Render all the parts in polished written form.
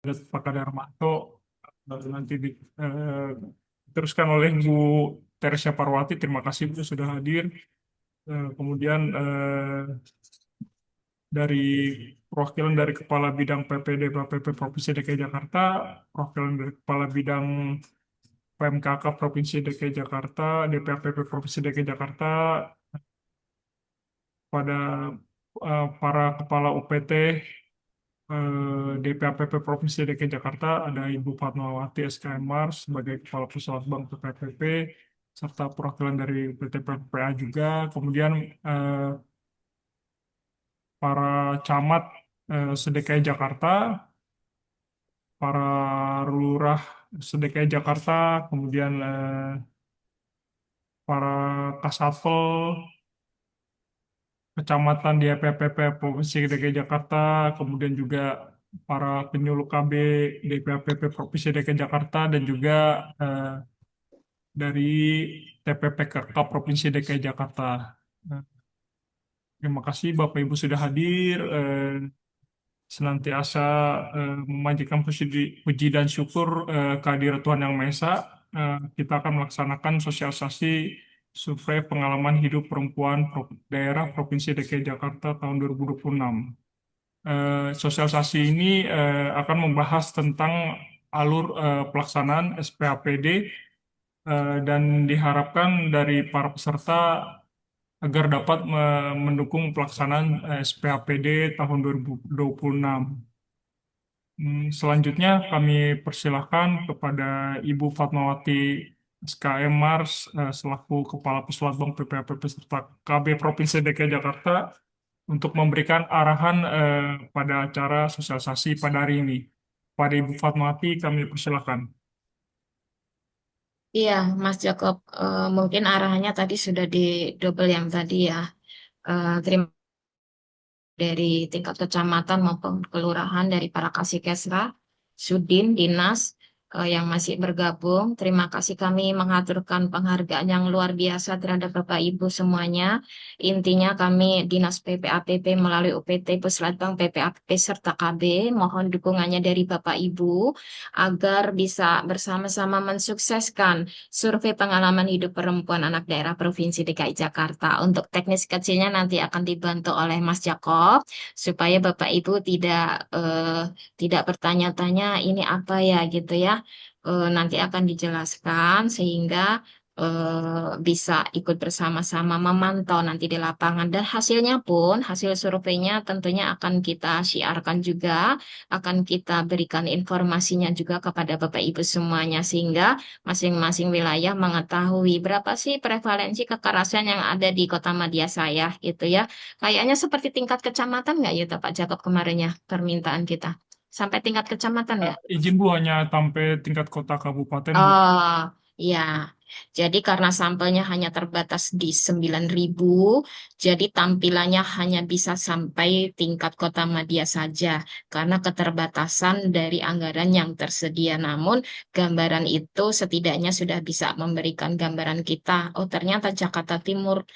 Pak Kadarmanto nanti diteruskan oleh Bu Teresia Parwati. Terima kasih Bu sudah hadir. Kemudian dari perwakilan dari Kepala Bidang PPD BPP Provinsi DKI Jakarta, perwakilan dari Kepala Bidang PMKK Provinsi DKI Jakarta, DPAPP Provinsi DKI Jakarta, pada para Kepala UPT DPAPP Provinsi DKI Jakarta, ada Ibu Fatmawati SKM Mars sebagai Kepala Pusat Bank PPPP, serta perwakilan dari PT PPA juga. Kemudian para camat seDKI Jakarta, para lurah seDKI Jakarta, kemudian para kasatpel kecamatan di PPP Provinsi DKI Jakarta, kemudian juga para penyuluh KB DPAPP Provinsi DKI Jakarta, dan juga eh, dari TPPKK Provinsi DKI Jakarta. Eh, Terima kasih Bapak Ibu sudah hadir. Senantiasa memanjatkan puji dan syukur kehadirat Tuhan Yang Maha Esa. Kita akan melaksanakan sosialisasi survei pengalaman hidup perempuan daerah Provinsi DKI Jakarta tahun 2026. Sosialisasi ini akan membahas tentang alur pelaksanaan SPAPD, dan diharapkan dari para peserta agar dapat mendukung pelaksanaan SPAPD tahun 2026. Selanjutnya kami persilahkan kepada Ibu Fatmawati SKM Mars selaku Kepala Puslapbang PPAPP serta KB Provinsi DKI Jakarta untuk memberikan arahan pada acara sosialisasi pada hari ini. Pada Ibu Fatmawati kami persilahkan. Iya, Mas Jakob, mungkin arahannya tadi sudah di double yang tadi ya. Terima dari tingkat kecamatan maupun kelurahan dari para Kasih Sudin, Dinas yang masih bergabung. Terima kasih kami mengaturkan penghargaan yang luar biasa terhadap Bapak Ibu semuanya. Intinya kami Dinas PPAPP melalui UPT Puslatbang PPAPP serta KB mohon dukungannya dari Bapak Ibu agar bisa bersama-sama mensukseskan survei pengalaman hidup perempuan anak daerah Provinsi DKI Jakarta. Untuk teknis kecilnya nanti akan dibantu oleh Mas Jakob supaya Bapak Ibu tidak bertanya-tanya ini apa ya gitu ya. Nanti akan dijelaskan sehingga bisa ikut bersama-sama memantau nanti di lapangan dan hasilnya pun hasil surveinya tentunya akan kita siarkan juga, akan kita berikan informasinya juga kepada Bapak Ibu semuanya sehingga masing-masing wilayah mengetahui berapa sih prevalensi kekerasan yang ada di Kota Madya saya gitu ya. Kayaknya seperti tingkat kecamatan nggak ya Pak Jakob kemarin ya permintaan kita? Sampai tingkat kecamatan nggak? Izin Bu hanya sampai tingkat kota kabupaten Bu. Oh, ya. Jadi karena sampelnya hanya terbatas di 9.000, jadi tampilannya hanya bisa sampai tingkat Kota Madya saja karena keterbatasan dari anggaran yang tersedia. Namun gambaran itu setidaknya sudah bisa memberikan gambaran kita. Oh, ternyata Jakarta Timur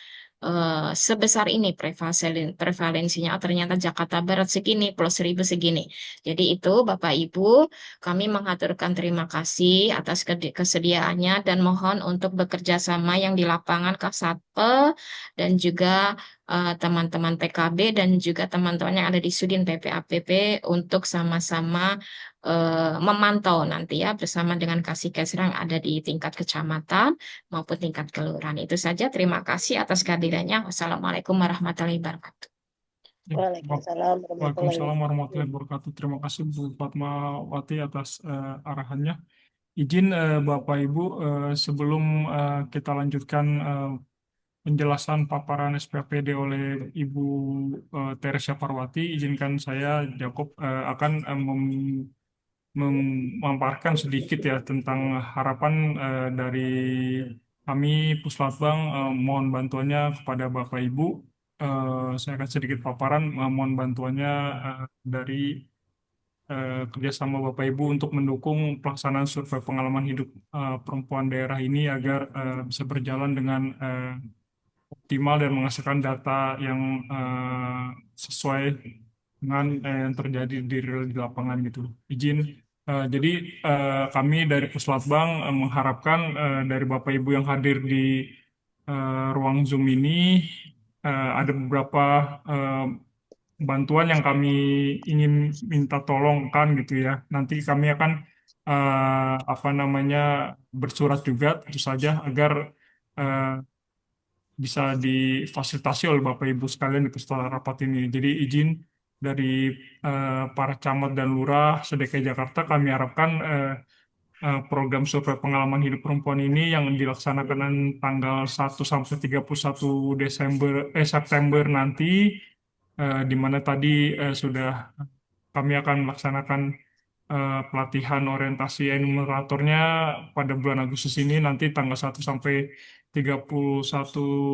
sebesar ini prevalensinya. Oh, ternyata Jakarta Barat segini, plus 1.000 segini. Jadi itu Bapak Ibu, kami mengaturkan terima kasih atas kesediaannya dan mohon untuk bekerja sama yang di lapangan Kasatpel dan juga teman-teman PKB dan juga teman-teman yang ada di Sudin PPAPP untuk sama-sama memantau nanti ya bersama dengan Kasih yang ada di tingkat kecamatan maupun tingkat kelurahan. Itu saja. Terima kasih atas kehadirannya. Wassalamualaikum warahmatullahi wabarakatuh. Ya, Waalaikumsalam warahmatullahi Waalaikumsalam wabarakatuh. warahmatullahi wabarakatuh. Terima kasih Bu Fatmawati atas arahannya. Izin Bapak Ibu, sebelum kita lanjutkan penjelasan paparan SPPD oleh Ibu Teresia Parwati, izinkan saya Jakob akan memaparkan sedikit ya tentang harapan dari kami Puslatbang. Mohon bantuannya kepada Bapak Ibu. Saya akan sedikit paparan, mohon bantuannya dari kerjasama Bapak Ibu untuk mendukung pelaksanaan survei pengalaman hidup perempuan daerah ini agar bisa berjalan dengan optimal dan menghasilkan data yang sesuai dengan yang terjadi di real di lapangan gitu. Izin. Jadi kami dari Puslatbang mengharapkan dari Bapak Ibu yang hadir di ruang Zoom ini ada beberapa eh, bantuan yang kami ingin minta tolongkan gitu ya. Nanti kami akan apa namanya bersurat juga tentu saja agar eh, bisa difasilitasi oleh Bapak Ibu sekalian di setelah rapat ini. Jadi izin dari para camat dan lurah seDKI Jakarta kami harapkan program survei pengalaman hidup perempuan ini yang dilaksanakan tanggal 1 sampai 31 September nanti di mana tadi sudah kami akan melaksanakan pelatihan orientasi enumeratornya pada bulan Agustus ini nanti tanggal 1 sampai 31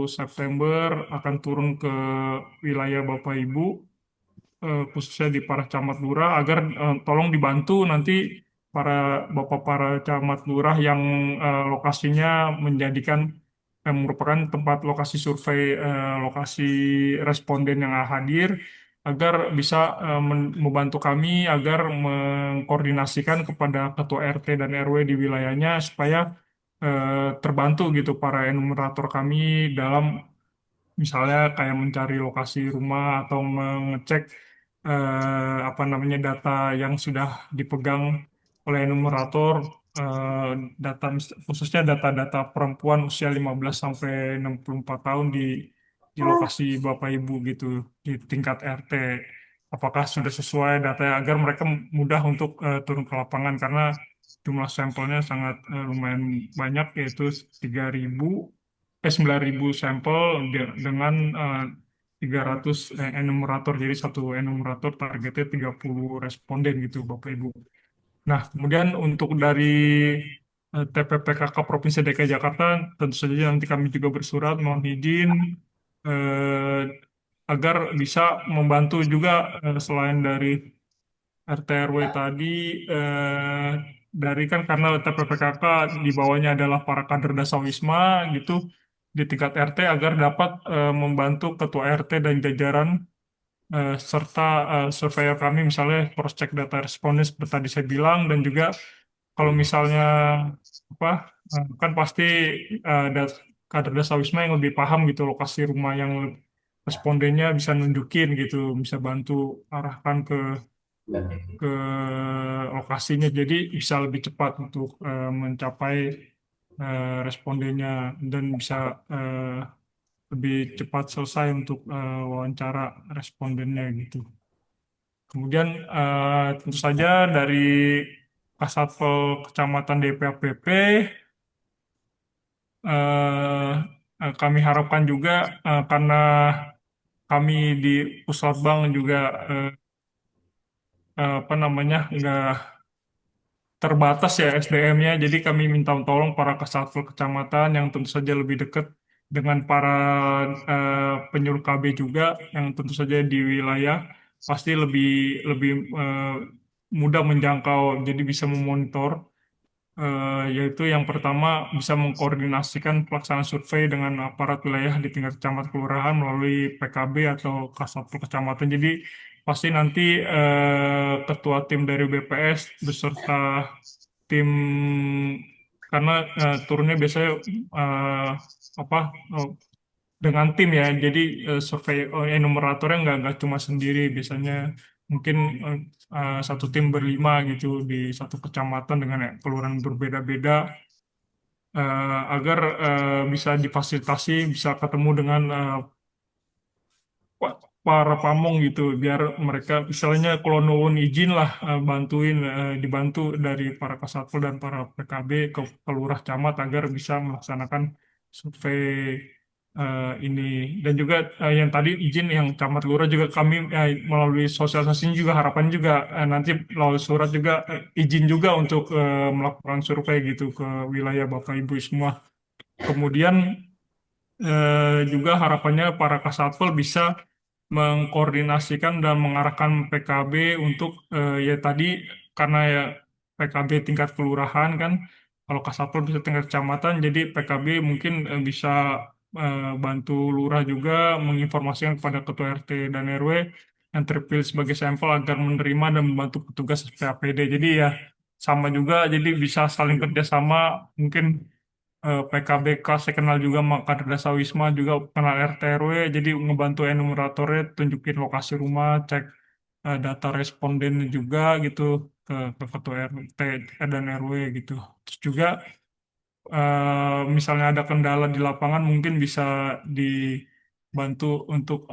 September akan turun ke wilayah Bapak Ibu khususnya di para camat lurah agar tolong dibantu nanti para para camat lurah yang lokasinya menjadikan merupakan tempat lokasi survei lokasi responden yang hadir agar bisa membantu kami agar mengkoordinasikan kepada ketua RT dan RW di wilayahnya supaya terbantu gitu para enumerator kami dalam misalnya kayak mencari lokasi rumah atau mengecek apa namanya data yang sudah dipegang oleh enumerator eh, data khususnya data-data perempuan usia 15 sampai 64 tahun di lokasi Bapak Ibu gitu di tingkat RT. Apakah sudah sesuai datanya agar mereka mudah untuk turun ke lapangan karena jumlah sampelnya sangat lumayan banyak yaitu 3.000 9.000 sampel dengan 300 enumerator. Jadi satu enumerator targetnya 30 responden gitu Bapak Ibu. Nah, kemudian untuk dari TPPKK Provinsi DKI Jakarta, tentu saja nanti kami juga bersurat mohon izin eh, agar bisa membantu juga selain dari RT RW tadi eh, dari kan karena TPPKK di bawahnya adalah para kader Dasawisma gitu di tingkat RT agar dapat membantu ketua RT dan jajaran serta surveyor kami misalnya cross check data responden seperti tadi saya bilang dan juga kalau misalnya apa kan pasti kader Dasawisma yang lebih paham gitu lokasi rumah yang respondennya bisa nunjukin gitu bisa bantu arahkan ke lokasinya jadi bisa lebih cepat untuk mencapai respondennya dan bisa eh, lebih cepat selesai untuk wawancara respondennya gitu. Kemudian tentu saja dari Kasatpol Kecamatan DPAPP eh, kami harapkan juga karena kami di Pusat Bank juga apa namanya nggak terbatas ya SDM-nya, jadi kami minta tolong para kasatpol kecamatan yang tentu saja lebih dekat dengan para penyuluh KB juga yang tentu saja di wilayah pasti lebih lebih mudah menjangkau, jadi bisa memonitor yaitu yang pertama bisa mengkoordinasikan pelaksanaan survei dengan aparat wilayah di tingkat kecamatan kelurahan melalui PKB atau Kasatpol kecamatan. Jadi pasti nanti ketua tim dari BPS beserta tim karena turunnya biasanya eh, apa eh, dengan tim ya. Jadi survei enumeratornya nggak cuma sendiri, biasanya mungkin satu tim berlima gitu di satu kecamatan dengan kelurahan berbeda-beda agar bisa difasilitasi, bisa ketemu dengan para pamong gitu, biar mereka misalnya kalau nuwun izin lah bantuin dibantu dari para kasatpol dan para PKB ke lurah camat agar bisa melaksanakan survei ini dan juga yang tadi izin yang camat lurah juga kami melalui sosialisasi ini juga harapan juga nanti melalui surat juga izin juga untuk melakukan survei gitu ke wilayah Bapak Ibu semua. Kemudian juga harapannya para kasatpol bisa mengkoordinasikan dan mengarahkan PKB untuk ya tadi karena ya PKB tingkat kelurahan kan kalau kasatpol bisa tingkat kecamatan jadi PKB mungkin bisa bantu lurah juga menginformasikan kepada ketua RT dan RW yang terpilih sebagai sampel agar menerima dan membantu petugas PAPD. Jadi ya sama juga, jadi bisa saling kerjasama. Mungkin PKBK saya kenal juga sama kader Dasar Wisma juga kenal RT RW, jadi ngebantu enumeratornya tunjukin lokasi rumah, cek data responden juga gitu ke ketua RT dan RW gitu. Terus juga misalnya ada kendala di lapangan mungkin bisa dibantu untuk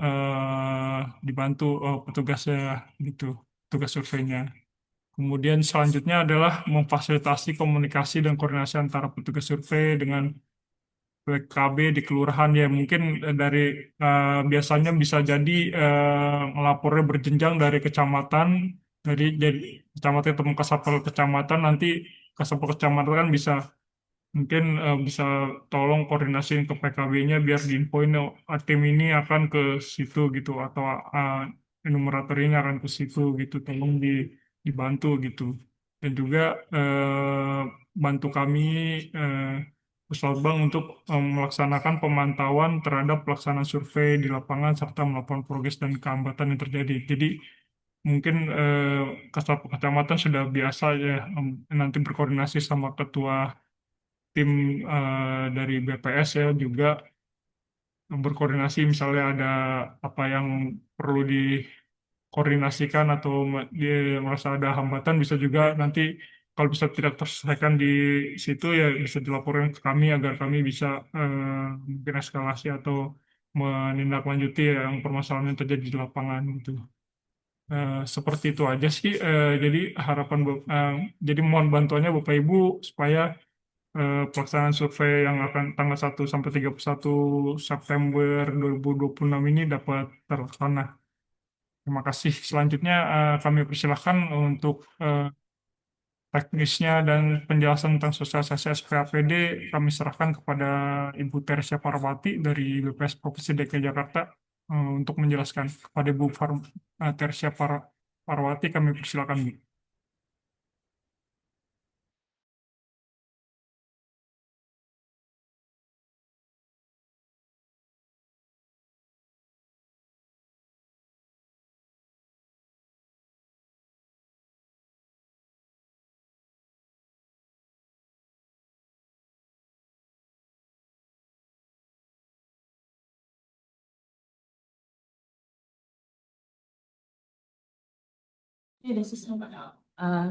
dibantu petugasnya gitu, tugas surveinya. Kemudian selanjutnya adalah memfasilitasi komunikasi dan koordinasi antara petugas survei dengan PKB di kelurahan ya mungkin dari biasanya bisa jadi ngelapornya berjenjang dari kecamatan, dari kecamatan ketemu kasapel kecamatan, nanti kasapel kecamatan kan bisa mungkin bisa tolong koordinasiin ke PKB-nya biar diinfoin, oh, tim ini akan ke situ gitu atau enumerator ini akan ke situ gitu, tolong dibantu gitu. Dan juga bantu kami eh, Puslapbang untuk melaksanakan pemantauan terhadap pelaksanaan survei di lapangan serta melakukan progres dan kehambatan yang terjadi. Jadi mungkin Kasat Kecamatan sudah biasa ya nanti berkoordinasi sama ketua tim dari BPS ya juga berkoordinasi misalnya ada apa yang perlu dikoordinasikan atau dia merasa ada hambatan bisa juga nanti kalau bisa tidak terselesaikan di situ ya bisa dilaporkan ke kami agar kami bisa mungkin eskalasi atau menindaklanjuti yang permasalahan yang terjadi di lapangan gitu. Seperti itu aja sih. Jadi jadi mohon bantuannya Bapak Ibu supaya pelaksanaan survei yang akan tanggal 1 sampai 31 September 2026 ini dapat terlaksana. Terima kasih. Selanjutnya kami persilahkan untuk teknisnya dan penjelasan tentang sosialisasi SPAPD kami serahkan kepada Ibu Teresia Parwati dari BPS Provinsi DKI Jakarta untuk menjelaskan kepada Ibu Teresia Parwati kami persilakan Bu.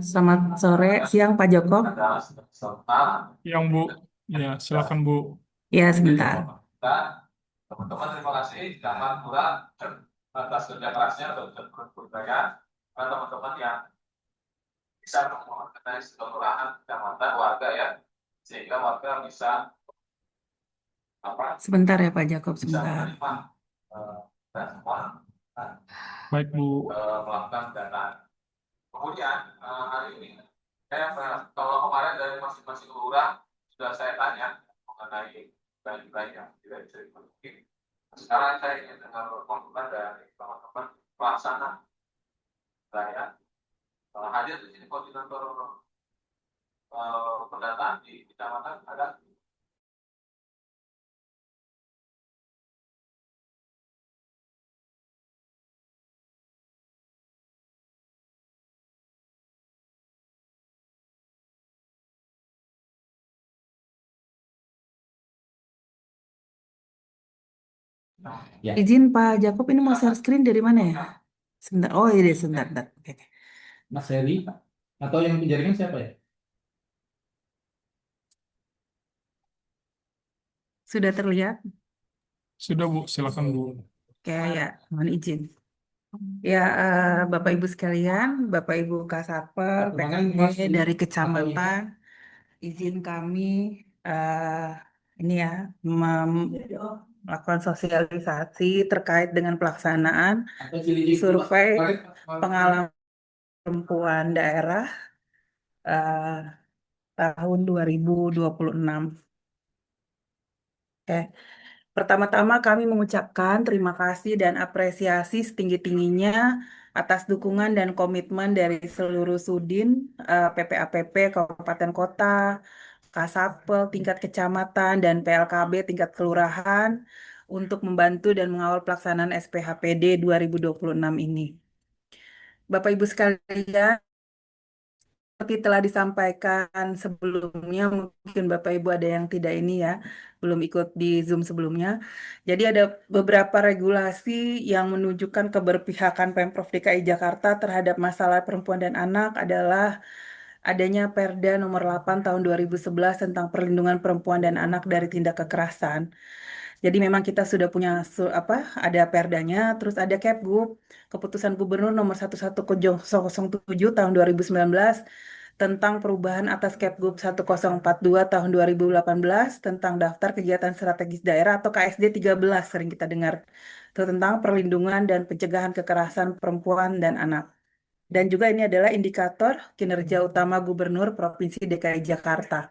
Selamat sore, siang Pak Joko. Yang Bu, ya silakan Bu. Ya, sebentar. Teman-teman terima kasih jangan kurang atas kerja kerasnya dan berbudaya teman-teman yang bisa mengenai kelurahan kecamatan warga ya sehingga warga bisa apa Sebentar ya Pak Jakob, bisa sebentar. menerima dan semua Baik Bu. melakukan data. Kemudian hari ini saya kalau kemarin dari masing-masing kelurahan sudah saya tanya mengenai bayi-bayi yang tidak bisa dipenuhi. Sekarang saya ingin dengar komentar dari teman-teman pelaksana saya hadir di sini koordinator pendataan di kecamatan ada. Ya. Izin Pak Jakob, ini mau share screen dari mana ya? Sebentar. Oh iya, sebentar, sebentar. Oke, oke. Mas Heri atau yang penjaringan siapa ya? Sudah terlihat? Sudah Bu, silakan Bu. Oke ya, mohon izin. Ya, Bapak Ibu sekalian, Bapak Ibu Kasatpel, PKB dari kecamatan, izin kami ini ya melakukan sosialisasi terkait dengan pelaksanaan survei pengalaman perempuan daerah eh, tahun 2026. Oke. Pertama-tama kami mengucapkan terima kasih dan apresiasi setinggi-tingginya atas dukungan dan komitmen dari seluruh Sudin, PPAPP, Kabupaten Kota, Kasatpel tingkat kecamatan, dan PLKB tingkat kelurahan untuk membantu dan mengawal pelaksanaan SPHPD 2026 ini. Bapak Ibu sekalian, seperti telah disampaikan sebelumnya, mungkin Bapak Ibu ada yang tidak ini ya, belum ikut di Zoom sebelumnya. Jadi ada beberapa regulasi yang menunjukkan keberpihakan Pemprov DKI Jakarta terhadap masalah perempuan dan anak adalah adanya Perda nomor 8 tahun 2011 tentang perlindungan perempuan dan anak dari tindak kekerasan. Jadi memang kita sudah punya ada perdanya, terus ada Kepgub, Keputusan Gubernur nomor 1107 tahun 2019 tentang perubahan atas Kepgub 1042 tahun 2018 tentang daftar kegiatan strategis daerah atau KSD 13 sering kita dengar. Itu tentang perlindungan dan pencegahan kekerasan perempuan dan anak. Dan juga ini adalah indikator kinerja utama Gubernur Provinsi DKI Jakarta.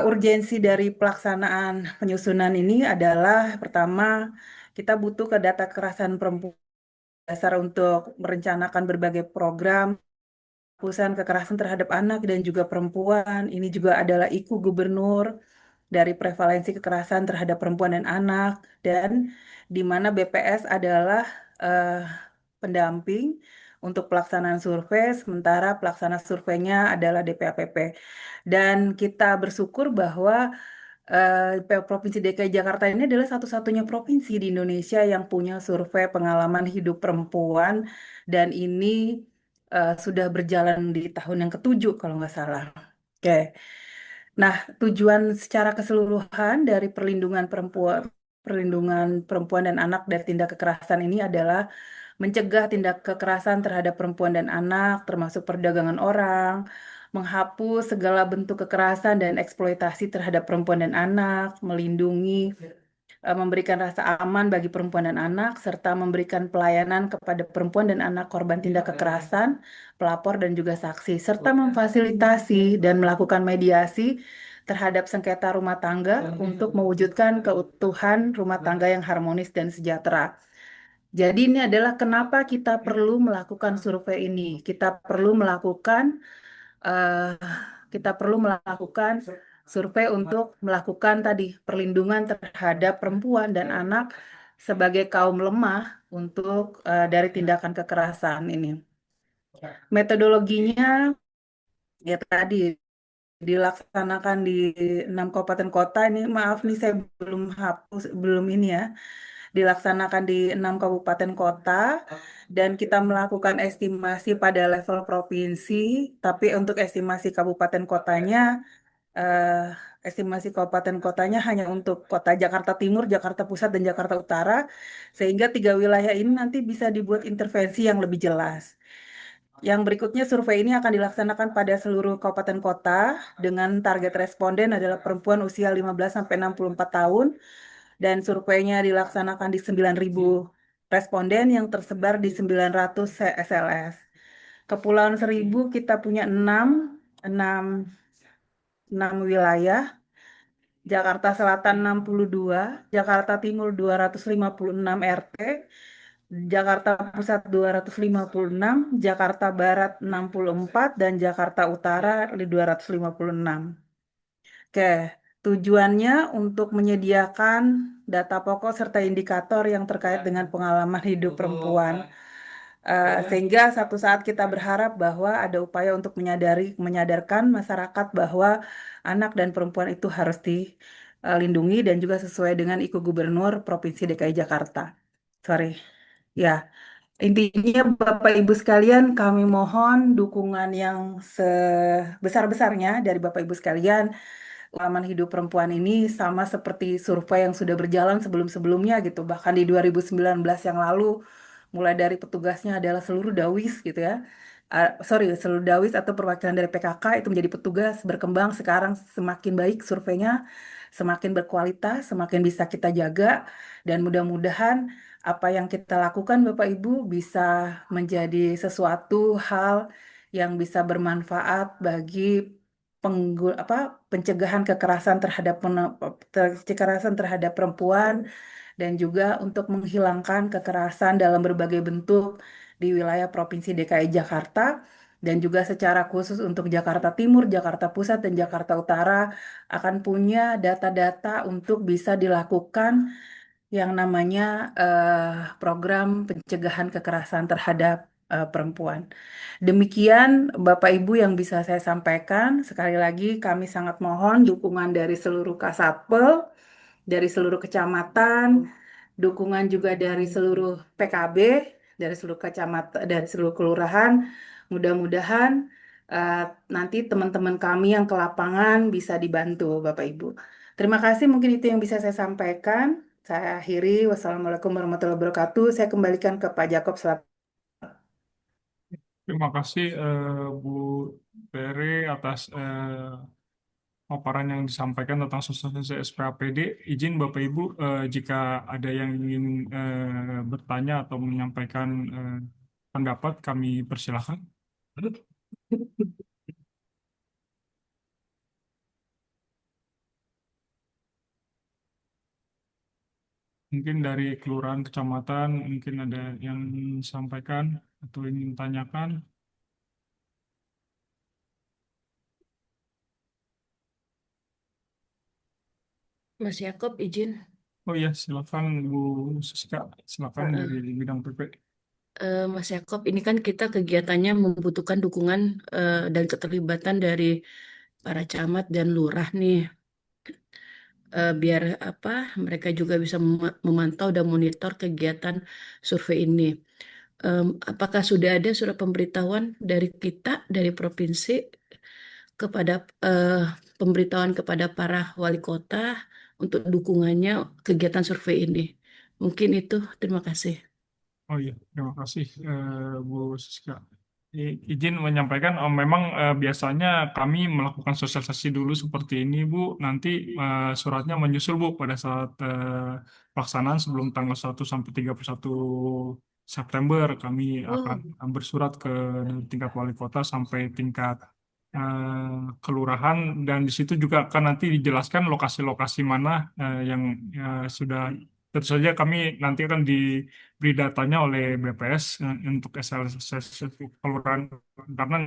Urgensi dari pelaksanaan penyusunan ini adalah pertama, kita butuh ke data kekerasan perempuan dasar untuk merencanakan berbagai program penghapusan kekerasan terhadap anak dan juga perempuan. Ini juga adalah IKU Gubernur dari prevalensi kekerasan terhadap perempuan dan anak, dan di mana BPS adalah eh, pendamping untuk pelaksanaan survei, sementara pelaksana surveinya adalah DPAPP. Dan kita bersyukur bahwa Provinsi DKI Jakarta ini adalah satu-satunya provinsi di Indonesia yang punya survei pengalaman hidup perempuan, dan ini sudah berjalan di tahun yang ketujuh kalau nggak salah. Oke. Nah, tujuan secara keseluruhan dari perlindungan perempuan dan anak dari tindak kekerasan ini adalah mencegah tindak kekerasan terhadap perempuan dan anak, termasuk perdagangan orang, menghapus segala bentuk kekerasan dan eksploitasi terhadap perempuan dan anak, melindungi, memberikan rasa aman bagi perempuan dan anak, serta memberikan pelayanan kepada perempuan dan anak korban tindak kekerasan, pelapor dan juga saksi, serta memfasilitasi dan melakukan mediasi terhadap sengketa rumah tangga untuk mewujudkan keutuhan rumah tangga yang harmonis dan sejahtera. Jadi ini adalah kenapa kita perlu melakukan survei ini. Eh, kita perlu melakukan survei untuk melakukan tadi perlindungan terhadap perempuan dan anak sebagai kaum lemah untuk dari tindakan kekerasan ini. Metodologinya ya tadi dilaksanakan di 6 kabupaten kota. Ini maaf nih saya belum hapus, belum ini ya. Dilaksanakan di 6 kabupaten kota, dan kita melakukan estimasi pada level provinsi, tapi untuk estimasi kabupaten kotanya, estimasi kabupaten kotanya hanya untuk kota Jakarta Timur, Jakarta Pusat, dan Jakarta Utara, sehingga 3 wilayah ini nanti bisa dibuat intervensi yang lebih jelas. Yang berikutnya, survei ini akan dilaksanakan pada seluruh kabupaten kota dengan target responden adalah perempuan usia 15 sampai 64 tahun, dan surveinya dilaksanakan di 9.000 responden yang tersebar di 900 SLS. Kepulauan Seribu kita punya 6 wilayah, Jakarta Selatan 62, Jakarta Timur 256 RT, Jakarta Pusat 256, Jakarta Barat 64, dan Jakarta Utara 256. Oke, tujuannya untuk menyediakan data pokok serta indikator yang terkait dengan pengalaman hidup perempuan. Sehingga satu saat kita berharap bahwa ada upaya untuk menyadarkan masyarakat bahwa anak dan perempuan itu harus dilindungi dan juga sesuai dengan IKU Gubernur Provinsi DKI Jakarta. Sorry. Ya, intinya Bapak Ibu sekalian, kami mohon dukungan yang sebesar-besarnya dari Bapak Ibu sekalian. Pengalaman hidup perempuan ini sama seperti survei yang sudah berjalan sebelum-sebelumnya gitu. Bahkan di 2019 yang lalu, mulai dari petugasnya adalah seluruh Dawis gitu ya. Seluruh Dawis atau perwakilan dari PKK itu menjadi petugas, berkembang sekarang semakin baik surveinya, semakin berkualitas, semakin bisa kita jaga, dan mudah-mudahan apa yang kita lakukan Bapak Ibu bisa menjadi sesuatu hal yang bisa bermanfaat bagi pencegahan kekerasan terhadap perempuan, dan juga untuk menghilangkan kekerasan dalam berbagai bentuk di wilayah Provinsi DKI Jakarta, dan juga secara khusus untuk Jakarta Timur, Jakarta Pusat, dan Jakarta Utara akan punya data-data untuk bisa dilakukan yang namanya program pencegahan kekerasan terhadap perempuan. Demikian Bapak Ibu yang bisa saya sampaikan. Sekali lagi kami sangat mohon dukungan dari seluruh Kasatpel, dari seluruh kecamatan, dukungan juga dari seluruh PKB, dari seluruh kecamatan, dari seluruh kelurahan. Mudah-mudahan eh, nanti teman-teman kami yang ke lapangan bisa dibantu, Bapak Ibu. Terima kasih, mungkin itu yang bisa saya sampaikan. Saya akhiri. Wassalamualaikum warahmatullahi wabarakatuh. Saya kembalikan ke Pak Jakob selaku. Terima kasih Bu Tere atas paparan yang disampaikan tentang sosialisasi SPAPD. Izin Bapak Ibu, jika ada yang ingin bertanya atau menyampaikan pendapat, kami persilahkan. Mungkin dari kelurahan, kecamatan, mungkin ada yang ingin disampaikan atau ingin tanyakan. Mas Yakob izin. Oh iya, silakan Bu Siska, silakan dari Heeh. bidang PP. Mas Yakob, ini kan kita kegiatannya membutuhkan dukungan dan keterlibatan dari para camat dan lurah nih, biar apa mereka juga bisa memantau dan monitor kegiatan survei ini. Apakah sudah ada surat pemberitahuan dari kita dari provinsi kepada pemberitahuan kepada para wali kota untuk dukungannya kegiatan survei ini? Mungkin itu. Terima kasih. Oh iya, terima kasih Bu Siska. Izin menyampaikan, memang biasanya kami melakukan sosialisasi dulu seperti ini, Bu. Nanti suratnya menyusul, Bu, pada saat pelaksanaan sebelum tanggal 1 sampai 31 September. Kami akan Oh, bersurat ke tingkat wali kota sampai tingkat kelurahan, dan di situ juga akan nanti dijelaskan lokasi-lokasi mana yang sudah. Tentu saja kami nanti akan diberi datanya oleh BPS untuk SLS kelurahan, karena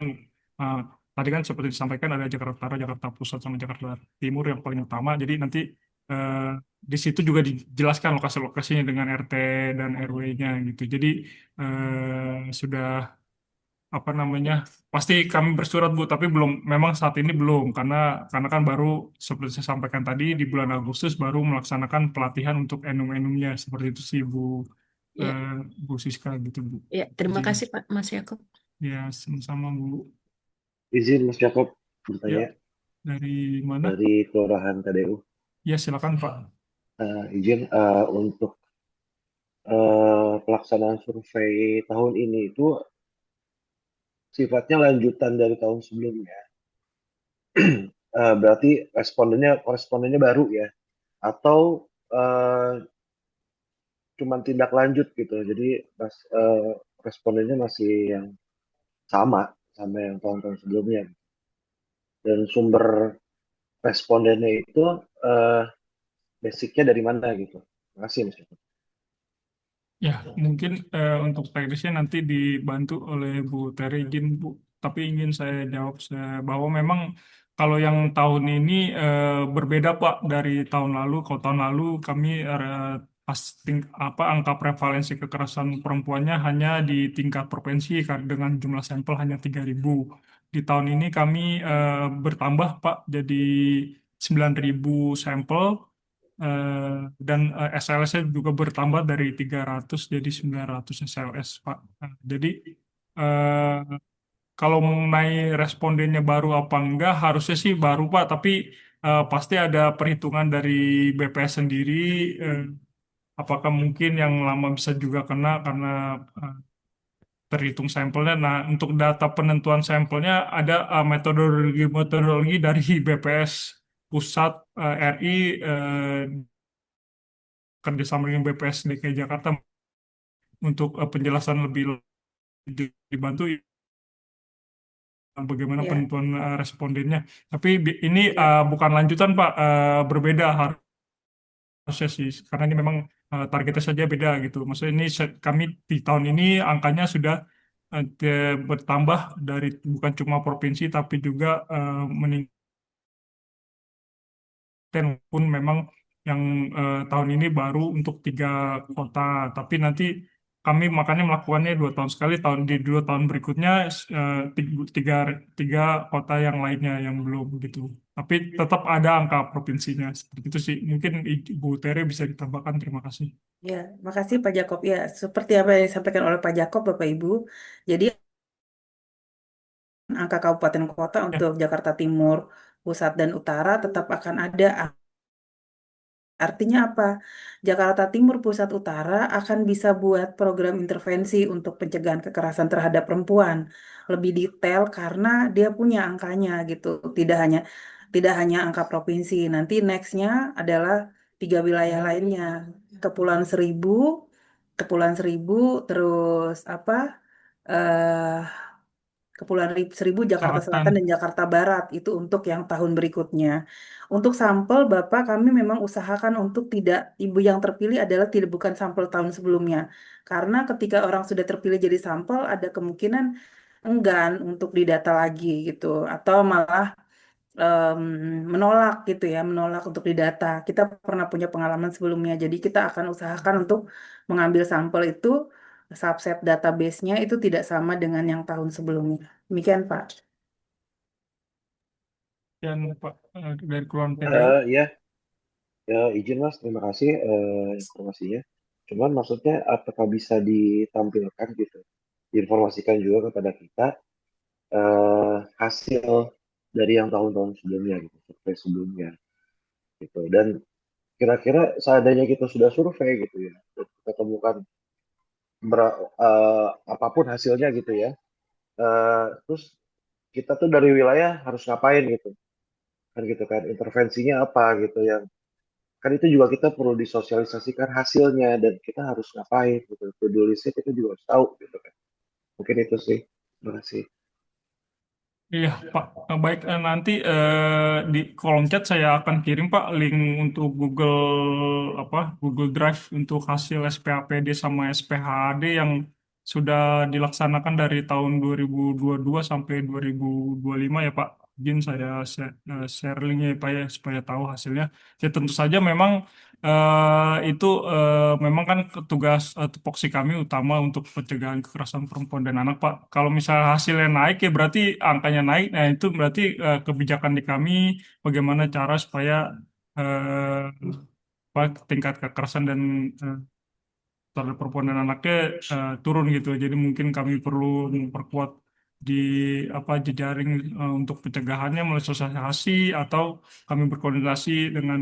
eh, tadi kan seperti disampaikan ada Jakarta Utara, Jakarta Pusat, sama Jakarta Timur yang paling utama. Jadi nanti eh, di situ juga dijelaskan lokasi-lokasinya dengan RT dan RW-nya gitu. Jadi sudah apa namanya, pasti kami bersurat, Bu, tapi belum, memang saat ini belum, karena kan baru seperti saya sampaikan tadi di bulan Agustus baru melaksanakan pelatihan untuk enum-enumnya, seperti itu sih, ya, eh, Bu Siska gitu, Bu. ya. Terima Izin. kasih Pak Mas Yakob. Ya, sama-sama, Bu. Izin Mas Jakob Ya, bertanya dari mana? dari Kelurahan KDU. Ya, silakan, Pak. Izin untuk pelaksanaan survei tahun ini itu sifatnya lanjutan dari tahun sebelumnya. Berarti respondennya baru ya, atau cuman tindak lanjut gitu. Jadi respondennya masih yang sama yang tahun-tahun sebelumnya. Dan sumber respondennya itu eh, basicnya dari mana gitu. Terima kasih Mas Jakob. Ya, mungkin untuk teknisnya nanti dibantu oleh Bu Terry, izin, Bu. Tapi ingin saya jawab bahwa memang kalau yang tahun ini berbeda, Pak, dari tahun lalu. Kalau tahun lalu kami apa angka prevalensi kekerasan perempuannya hanya di tingkat provinsi dengan jumlah sampel hanya 3.000. Di tahun ini kami bertambah, Pak, jadi 9.000 sampel. Eh, dan SLS-nya juga bertambah dari 300 jadi 900 SLS, Pak. Jadi eh, kalau mengenai respondennya baru apa enggak, harusnya sih baru, Pak. Tapi pasti ada perhitungan dari BPS sendiri. eh, Apakah mungkin yang lama bisa juga kena karena eh, terhitung sampelnya. Nah, untuk data penentuan sampelnya ada metodologi dari BPS pusat, RI, kerjasama dengan BPS DKI Jakarta untuk penjelasan lebih dibantu bagaimana Ya, penentuan respondennya. Tapi ini ya, bukan lanjutan, Pak. Berbeda harusnya sih, karena ini memang targetnya saja beda gitu. Maksudnya ini kami di tahun ini angkanya sudah bertambah dari bukan cuma provinsi tapi juga meningkat pun memang yang tahun ini baru untuk 3 kota, tapi nanti kami makanya melakukannya 2 tahun sekali, di 2 tahun berikutnya tiga, tiga kota yang lainnya yang belum gitu. Tapi tetap ada angka provinsinya. Seperti itu sih. Mungkin Ibu Tere bisa ditambahkan. Terima kasih. Ya, makasih Pak Jakob. Ya, seperti apa yang disampaikan oleh Pak Jakob, Bapak Ibu. Jadi angka kabupaten kota Ya, untuk Jakarta Timur, Pusat, dan Utara tetap akan ada. Artinya apa? Jakarta Timur, Pusat, Utara akan bisa buat program intervensi untuk pencegahan kekerasan terhadap perempuan lebih detail karena dia punya angkanya gitu. Tidak hanya angka provinsi. Nanti nextnya adalah 3 wilayah lainnya. Kepulauan Seribu, Kepulauan Seribu, terus apa? eh Seribu, Jakarta Selatan. Selatan, dan Jakarta Barat. Itu untuk yang tahun berikutnya. Untuk sampel, Bapak, kami memang usahakan untuk tidak, ibu yang terpilih adalah tidak bukan sampel tahun sebelumnya. Karena ketika orang sudah terpilih jadi sampel, ada kemungkinan enggan untuk didata lagi gitu. Atau malah em, menolak gitu ya, menolak untuk didata. Kita pernah punya pengalaman sebelumnya, jadi kita akan usahakan untuk mengambil sampel itu, subset database-nya itu tidak sama dengan yang tahun sebelumnya. Demikian, Pak. Dan Pak, dari Keluaran TDU. Ya, ya izin Mas, terima kasih informasinya. Cuman maksudnya apakah bisa ditampilkan gitu, diinformasikan juga kepada kita hasil dari yang tahun-tahun sebelumnya gitu, survei sebelumnya gitu. Dan kira-kira seandainya kita sudah survei gitu ya, dan kita temukan apapun hasilnya gitu ya, terus kita tuh dari wilayah harus ngapain gitu, kan gitu kan, intervensinya apa gitu yang kan itu juga kita perlu disosialisasikan hasilnya dan kita harus ngapain gitu. To-do listnya kita juga harus tahu gitu kan. Mungkin itu sih. Terima kasih. Iya, Pak. Baik, nanti di kolom chat saya akan kirim Pak link untuk Google Drive untuk hasil SPAPD sama SPHAD yang sudah dilaksanakan dari tahun 2022 sampai 2025 ya Pak. Izin saya share linknya ya Pak ya supaya tahu hasilnya. Ya tentu saja memang itu memang kan tugas tupoksi kami utama untuk pencegahan kekerasan perempuan dan anak, Pak. Kalau misalnya hasilnya naik ya berarti angkanya naik. Nah, itu berarti kebijakan di kami bagaimana cara supaya eh, tingkat kekerasan dan eh, terhadap perempuan dan anaknya turun gitu. Jadi mungkin kami perlu memperkuat di jejaring untuk pencegahannya melalui sosialisasi atau kami berkoordinasi dengan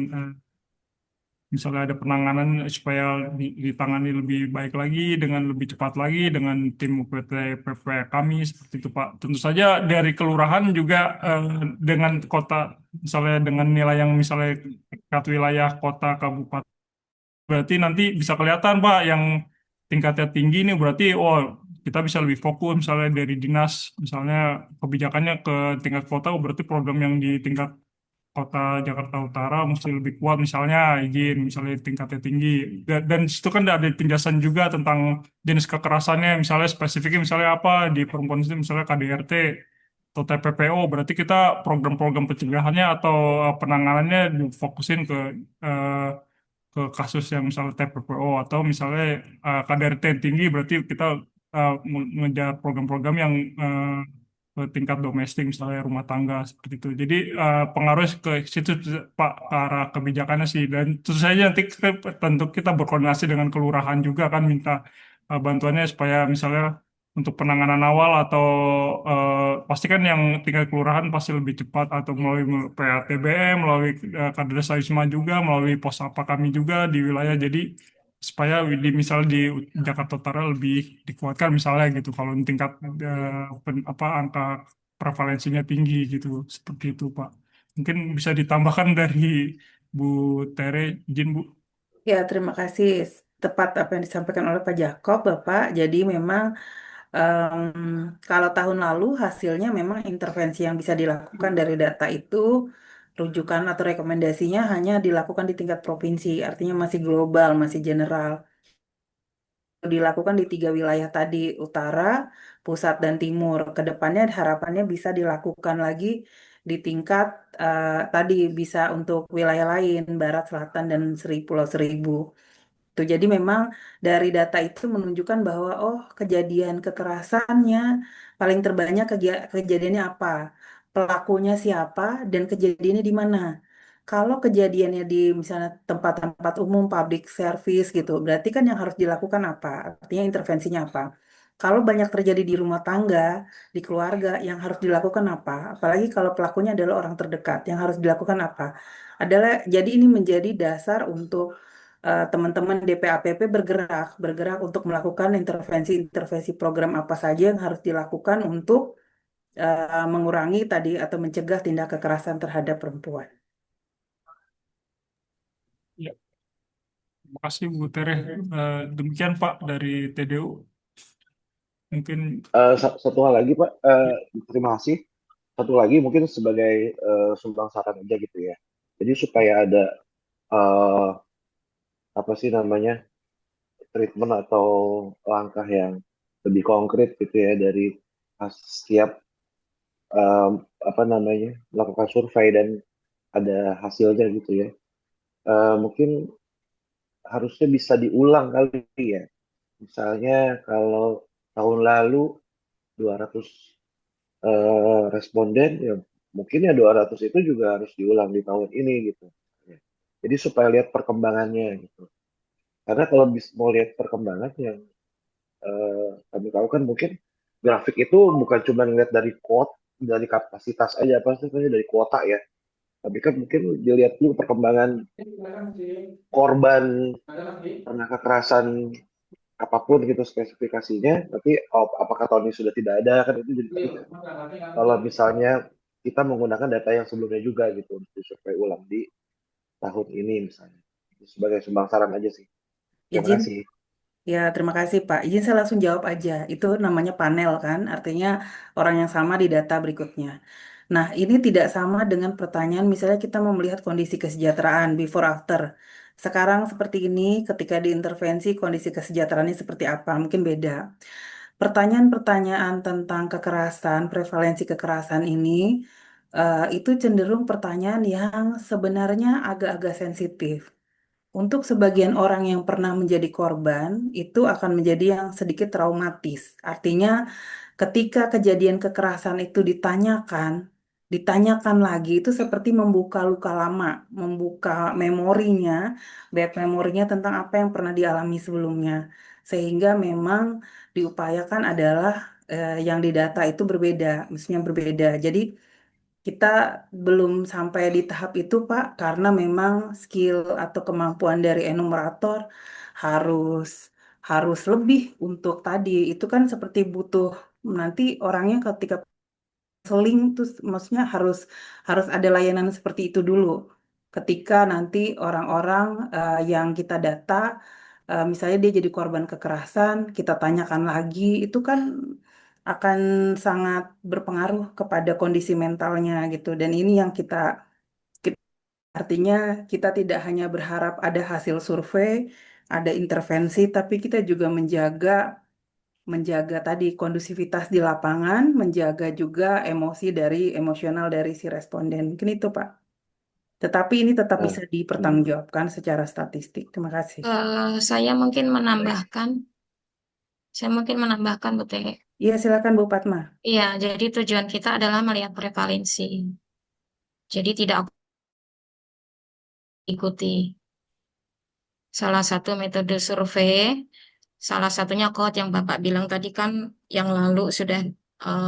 misalnya ada penanganan supaya ditangani lebih baik lagi dengan lebih cepat lagi dengan tim UPT kami seperti itu Pak. Tentu saja dari kelurahan juga dengan kota misalnya dengan nilai yang misalnya tingkat wilayah kota kabupaten berarti nanti bisa kelihatan Pak yang tingkatnya tinggi ini berarti oh kita bisa lebih fokus misalnya dari dinas misalnya kebijakannya ke tingkat kota oh, berarti program yang di tingkat kota Jakarta Utara mesti lebih kuat misalnya izin misalnya tingkatnya tinggi dan di situ kan ada penjelasan juga tentang jenis kekerasannya misalnya spesifiknya misalnya apa di perempuan itu misalnya KDRT atau TPPO berarti kita program-program pencegahannya atau penanganannya difokusin eh, ke kasus yang misalnya TPPO atau misalnya KDRT yang tinggi berarti kita mengejar program-program yang ke tingkat domestik misalnya rumah tangga seperti itu. Jadi pengaruh ke situ Pak ke arah kebijakannya sih dan tentu saja nanti tentu kita berkoordinasi dengan kelurahan juga kan minta bantuannya supaya misalnya untuk penanganan awal atau pasti kan yang tingkat kelurahan pasti lebih cepat atau melalui PATBM, melalui Kadres Wisma juga, melalui pos apa kami juga di wilayah. Jadi supaya misal di Jakarta Utara lebih dikuatkan misalnya gitu kalau tingkat angka prevalensinya tinggi gitu seperti itu Pak. Mungkin bisa ditambahkan dari Bu Tere, izin Bu. Ya, terima kasih. Tepat apa yang disampaikan oleh Pak Jakob, Bapak. Jadi memang kalau tahun lalu hasilnya memang intervensi yang bisa dilakukan dari data itu rujukan atau rekomendasinya hanya dilakukan di tingkat provinsi, artinya masih global, masih general. Dilakukan di 3 wilayah tadi, utara, pusat, dan timur. Kedepannya harapannya bisa dilakukan lagi di tingkat tadi bisa untuk wilayah lain, Barat, Selatan, dan Pulau Seribu. Tuh, jadi memang dari data itu menunjukkan bahwa oh kejadian kekerasannya paling terbanyak kejadiannya apa, pelakunya siapa, dan kejadiannya di mana. Kalau kejadiannya di misalnya tempat-tempat umum, public service gitu, berarti kan yang harus dilakukan apa? Artinya intervensinya apa? Kalau banyak terjadi di rumah tangga, di keluarga, yang harus dilakukan apa? Apalagi kalau pelakunya adalah orang terdekat, yang harus dilakukan apa? Jadi ini menjadi dasar untuk teman-teman DPAPP bergerak untuk melakukan intervensi-intervensi program apa saja yang harus dilakukan untuk mengurangi tadi atau mencegah tindak kekerasan terhadap perempuan. Ya, terima kasih Bu Tere. Demikian Pak dari TDU. Mungkin Satu hal lagi Pak, terima kasih. Satu lagi mungkin sebagai sumbang saran aja gitu ya. Jadi supaya ada eh, apa sih namanya treatment atau langkah yang lebih konkret gitu ya dari setiap em, apa namanya melakukan survei dan ada hasilnya gitu ya. Mungkin harusnya bisa diulang kali ya. Misalnya kalau tahun lalu 200 responden ya mungkin ya 200 itu juga harus diulang di tahun ini gitu. Ya. Jadi supaya lihat perkembangannya gitu. Karena kalau mau lihat perkembangan yang kami tahu kan mungkin grafik itu bukan cuma ngeliat dari dari kapasitas aja apa sih namanya, dari kuota ya. Tapi kan mungkin dilihat dulu perkembangan korban karena kekerasan apapun gitu spesifikasinya. Tapi apakah tahun ini sudah tidak ada kan itu jadi penting. Kalau misalnya kita menggunakan data yang sebelumnya juga gitu untuk disurvei ulang di tahun ini misalnya. Itu sebagai sumbang saran aja sih. Terima Izin, kasih. ya terima kasih Pak. Izin saya langsung jawab aja. Itu namanya panel kan, artinya orang yang sama di data berikutnya. Nah, ini tidak sama dengan pertanyaan misalnya kita mau melihat kondisi kesejahteraan before after. Sekarang seperti ini, ketika diintervensi kondisi kesejahteraannya seperti apa, mungkin beda. Pertanyaan-pertanyaan tentang kekerasan, prevalensi kekerasan ini itu cenderung pertanyaan yang sebenarnya agak-agak sensitif. Untuk sebagian orang yang pernah menjadi korban, itu akan menjadi yang sedikit traumatis. Artinya, ketika kejadian kekerasan itu ditanyakan lagi, itu seperti membuka luka lama, membuka memorinya, bad memorinya tentang apa yang pernah dialami sebelumnya. Sehingga memang diupayakan adalah yang didata itu berbeda, maksudnya berbeda. Jadi, kita belum sampai di tahap itu, Pak, karena memang skill atau kemampuan dari enumerator harus harus lebih untuk tadi. Itu kan seperti butuh nanti orangnya ketika seling tuh maksudnya harus harus ada layanan seperti itu dulu. Ketika nanti orang-orang yang kita data misalnya dia jadi korban kekerasan, kita tanyakan lagi, itu kan akan sangat berpengaruh kepada kondisi mentalnya gitu. Dan ini yang artinya kita tidak hanya berharap ada hasil survei, ada intervensi, tapi kita juga menjaga tadi kondusivitas di lapangan, menjaga juga emosional dari si responden. Mungkin itu, Pak. Tetapi ini tetap Nah, bisa dipertanggungjawabkan secara statistik. Terima kasih. Saya mungkin baik. menambahkan, Bu Teh. Iya, silakan Bu Fatma. Iya, jadi tujuan kita adalah melihat prevalensi. Jadi tidak ikuti salah satu metode survei, salah satunya KOT yang Bapak bilang tadi kan yang lalu sudah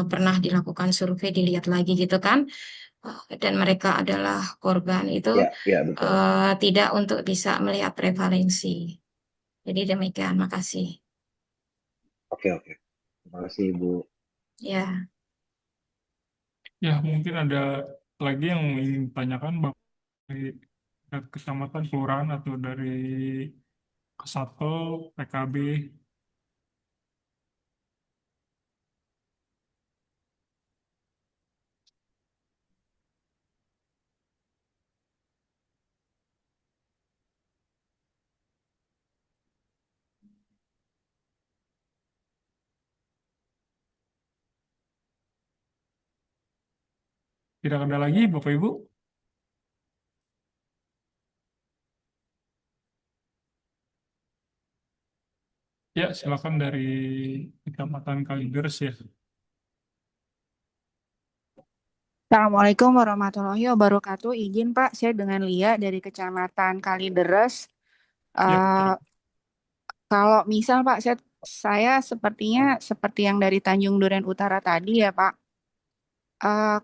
pernah dilakukan survei dilihat lagi gitu kan. Dan mereka adalah korban itu Ya, ya betul. tidak untuk bisa melihat prevalensi. Jadi demikian, makasih. Oke, oke. Terima kasih Ibu. Ya, ya mungkin ada lagi yang ingin ditanyakan Bapak dari kecamatan, kelurahan atau dari Kesatpol, PKB. Tidak ada lagi, Bapak Ibu? Ya, silakan dari Kecamatan Kalideres ya. Assalamualaikum warahmatullahi wabarakatuh. Izin Pak, saya dengan Lia dari Kecamatan Kalideres. Ya, Eh, Kalau misal Pak, saya sepertinya seperti yang dari Tanjung Duren Utara tadi ya Pak.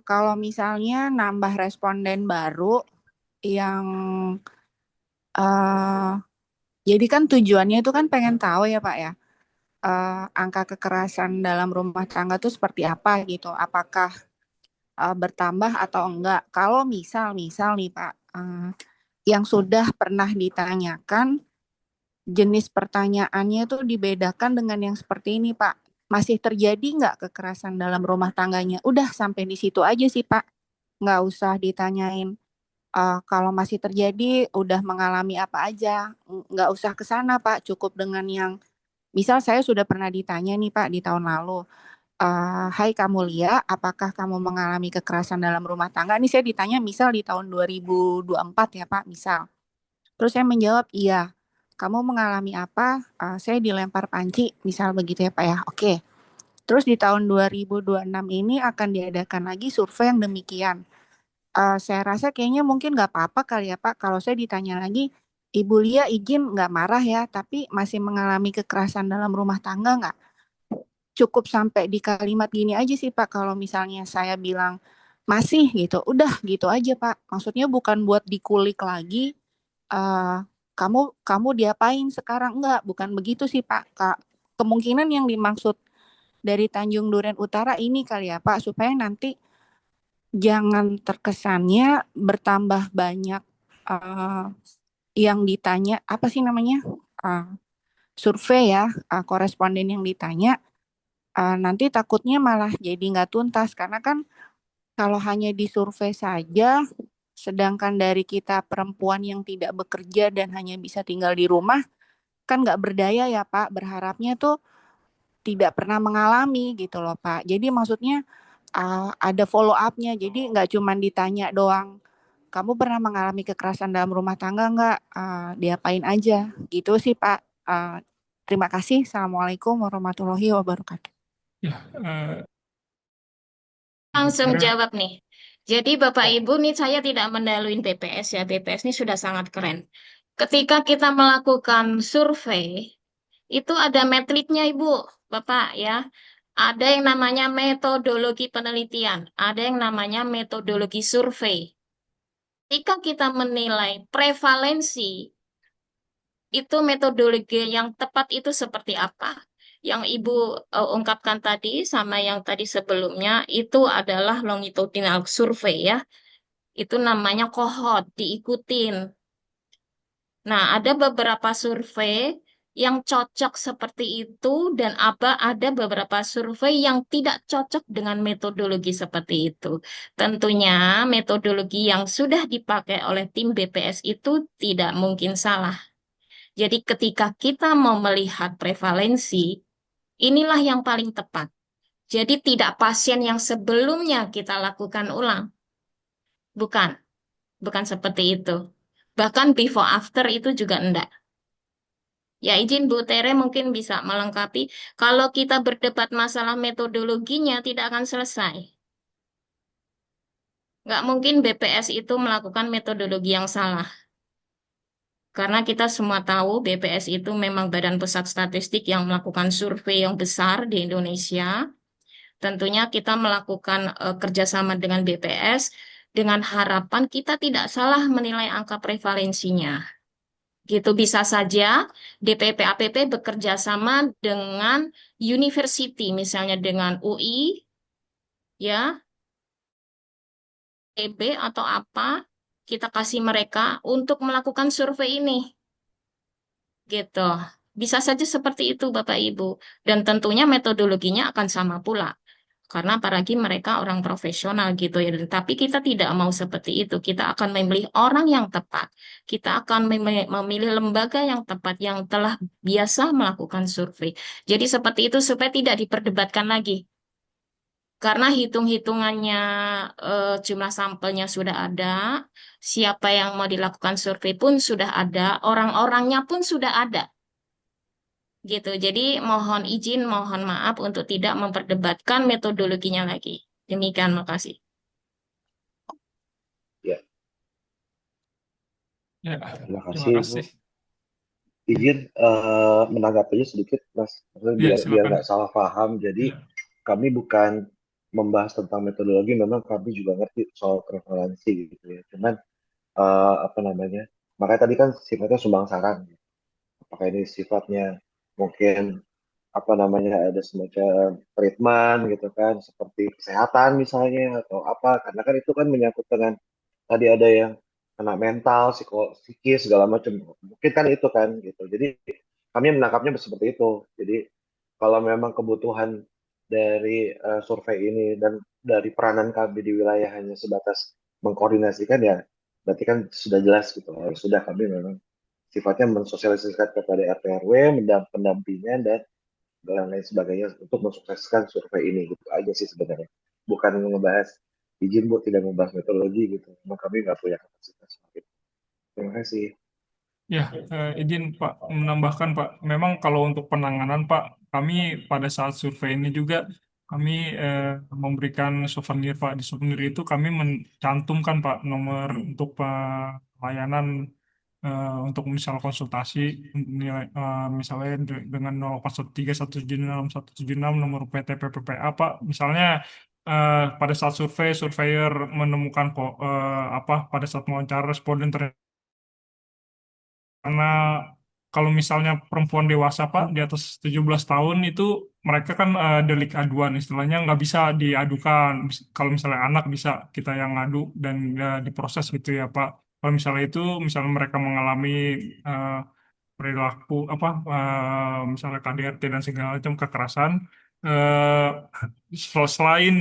Kalau misalnya nambah responden baru yang eh jadi kan tujuannya itu kan pengen tahu ya Pak ya, angka kekerasan dalam rumah tangga itu seperti apa gitu. Apakah bertambah atau enggak? Kalau misal nih Pak, yang sudah pernah ditanyakan, jenis pertanyaannya itu dibedakan dengan yang seperti ini, Pak. Masih terjadi nggak kekerasan dalam rumah tangganya? Udah sampai di situ aja sih, Pak. Nggak usah ditanyain kalau masih terjadi, udah mengalami apa aja. Nggak usah ke sana, Pak. Cukup dengan yang, misal saya sudah pernah ditanya nih, Pak, di tahun lalu. Hai kamu Lia, apakah kamu mengalami kekerasan dalam rumah tangga? Ini saya ditanya misal di tahun 2024 ya Pak, misal. Terus saya menjawab, iya. Kamu mengalami apa? Saya dilempar panci, misal begitu ya Pak ya. Oke. Terus di tahun 2026 ini akan diadakan lagi survei yang demikian. Saya rasa kayaknya mungkin nggak apa-apa kali ya Pak, kalau saya ditanya lagi, Ibu Lia izin nggak marah ya, tapi masih mengalami kekerasan dalam rumah tangga nggak? Cukup sampai di kalimat gini aja sih Pak, kalau misalnya saya bilang masih gitu, udah gitu aja Pak. Maksudnya bukan buat dikulik lagi, eh kamu diapain sekarang, enggak, bukan begitu sih Pak. Kak, kemungkinan yang dimaksud dari Tanjung Duren Utara ini kali ya Pak, supaya nanti jangan terkesannya bertambah banyak eh yang ditanya, apa sih namanya? Eh, Survei ya, koresponden yang ditanya, nanti takutnya malah jadi nggak tuntas karena kan kalau hanya disurvei saja, sedangkan dari kita perempuan yang tidak bekerja dan hanya bisa tinggal di rumah, kan nggak berdaya ya Pak. Berharapnya tuh tidak pernah mengalami gitu loh Pak. Jadi maksudnya ada follow up-nya. Jadi nggak cuma ditanya doang, kamu pernah mengalami kekerasan dalam rumah tangga nggak? Diapain aja? Gitu sih Pak. Terima kasih. Assalamualaikum warahmatullahi wabarakatuh. ya, eh, Langsung Kira- jawab nih. Jadi Bapak Ibu nih saya tidak mendaluin BPS ya. BPS ini sudah sangat keren. Ketika kita melakukan survei, itu ada metriknya Ibu, Bapak ya. Ada yang namanya metodologi penelitian, ada yang namanya metodologi survei. Ketika kita menilai prevalensi, itu metodologi yang tepat itu seperti apa? Yang Ibu ungkapkan tadi sama yang tadi sebelumnya itu adalah longitudinal survei ya. Itu namanya kohort, diikutin. Nah, ada beberapa survei yang cocok seperti itu dan ada beberapa survei yang tidak cocok dengan metodologi seperti itu. Tentunya metodologi yang sudah dipakai oleh tim BPS itu tidak mungkin salah. Jadi ketika kita mau melihat prevalensi, inilah yang paling tepat. Jadi tidak pasien yang sebelumnya kita lakukan ulang. Bukan, bukan seperti itu. Bahkan before after itu juga enggak. Ya izin Bu Tere mungkin bisa melengkapi. Kalau kita berdebat masalah metodologinya tidak akan selesai. Nggak mungkin BPS itu melakukan metodologi yang salah. Karena kita semua tahu BPS itu memang Badan Pusat Statistik yang melakukan survei yang besar di Indonesia. Tentunya kita melakukan kerjasama dengan BPS dengan harapan kita tidak salah menilai angka prevalensinya. Gitu bisa saja DPP APP bekerja sama dengan university, misalnya dengan UI, ya, EB atau apa, kita kasih mereka untuk melakukan survei ini. Gitu. Bisa saja seperti itu, Bapak Ibu. Dan tentunya metodologinya akan sama pula. Karena apalagi mereka orang profesional gitu ya. Tapi kita tidak mau seperti itu. Kita akan memilih orang yang tepat. Kita akan memilih lembaga yang tepat yang telah biasa melakukan survei. Jadi seperti itu supaya tidak diperdebatkan lagi. Karena hitung-hitungannya jumlah sampelnya sudah ada, siapa yang mau dilakukan survei pun sudah ada, orang-orangnya pun sudah ada. Gitu. Jadi mohon izin, mohon maaf untuk tidak memperdebatkan metodologinya lagi. Demikian, makasih. Ya, Ya, terima terima kasih Bu. kasih. Izin menanggapinya sedikit Mas, maksudnya Ya, biar silakan. nggak salah paham. Jadi Ya, kami bukan membahas tentang metodologi, memang kami juga ngerti soal prevalensi gitu ya. Cuman apa namanya? Makanya tadi kan sifatnya sumbang saran. Apakah ini sifatnya mungkin apa namanya ada semacam treatment gitu kan, seperti kesehatan misalnya atau apa? Karena kan itu kan menyangkut dengan tadi ada yang kena mental, psikis segala macam. Mungkin kan itu kan gitu. Jadi kami menangkapnya seperti itu. Jadi kalau memang kebutuhan dari survei ini dan dari peranan kami di wilayah hanya sebatas mengkoordinasikan ya, berarti kan sudah jelas gitu. Sudah kami memang sifatnya mensosialisasikan kepada RT RW, pendampingan dan lain sebagainya untuk mensukseskan survei ini gitu aja sih sebenarnya. Bukan ngebahas izin Bu, tidak membahas metodologi gitu. Memang kami nggak punya kapasitas gitu. Terima kasih. ya, izin Pak menambahkan Pak, memang kalau untuk penanganan Pak, kami pada saat survei ini juga kami memberikan souvenir Pak. Di souvenir itu kami mencantumkan Pak nomor untuk pelayanan untuk misal konsultasi nilai misalnya dengan 0,13176176 nomor PT PPPA Pak. Misalnya pada saat surveyor menemukan kok apa pada saat wawancara responden karena kalau misalnya perempuan dewasa Pak di atas 17 tahun itu mereka kan delik aduan istilahnya nggak bisa diadukan. Kalau misalnya anak bisa kita yang ngadu dan diproses gitu ya Pak. Kalau misalnya itu misalnya mereka mengalami eh, perilaku apa misalnya KDRT dan segala macam kekerasan eh, selain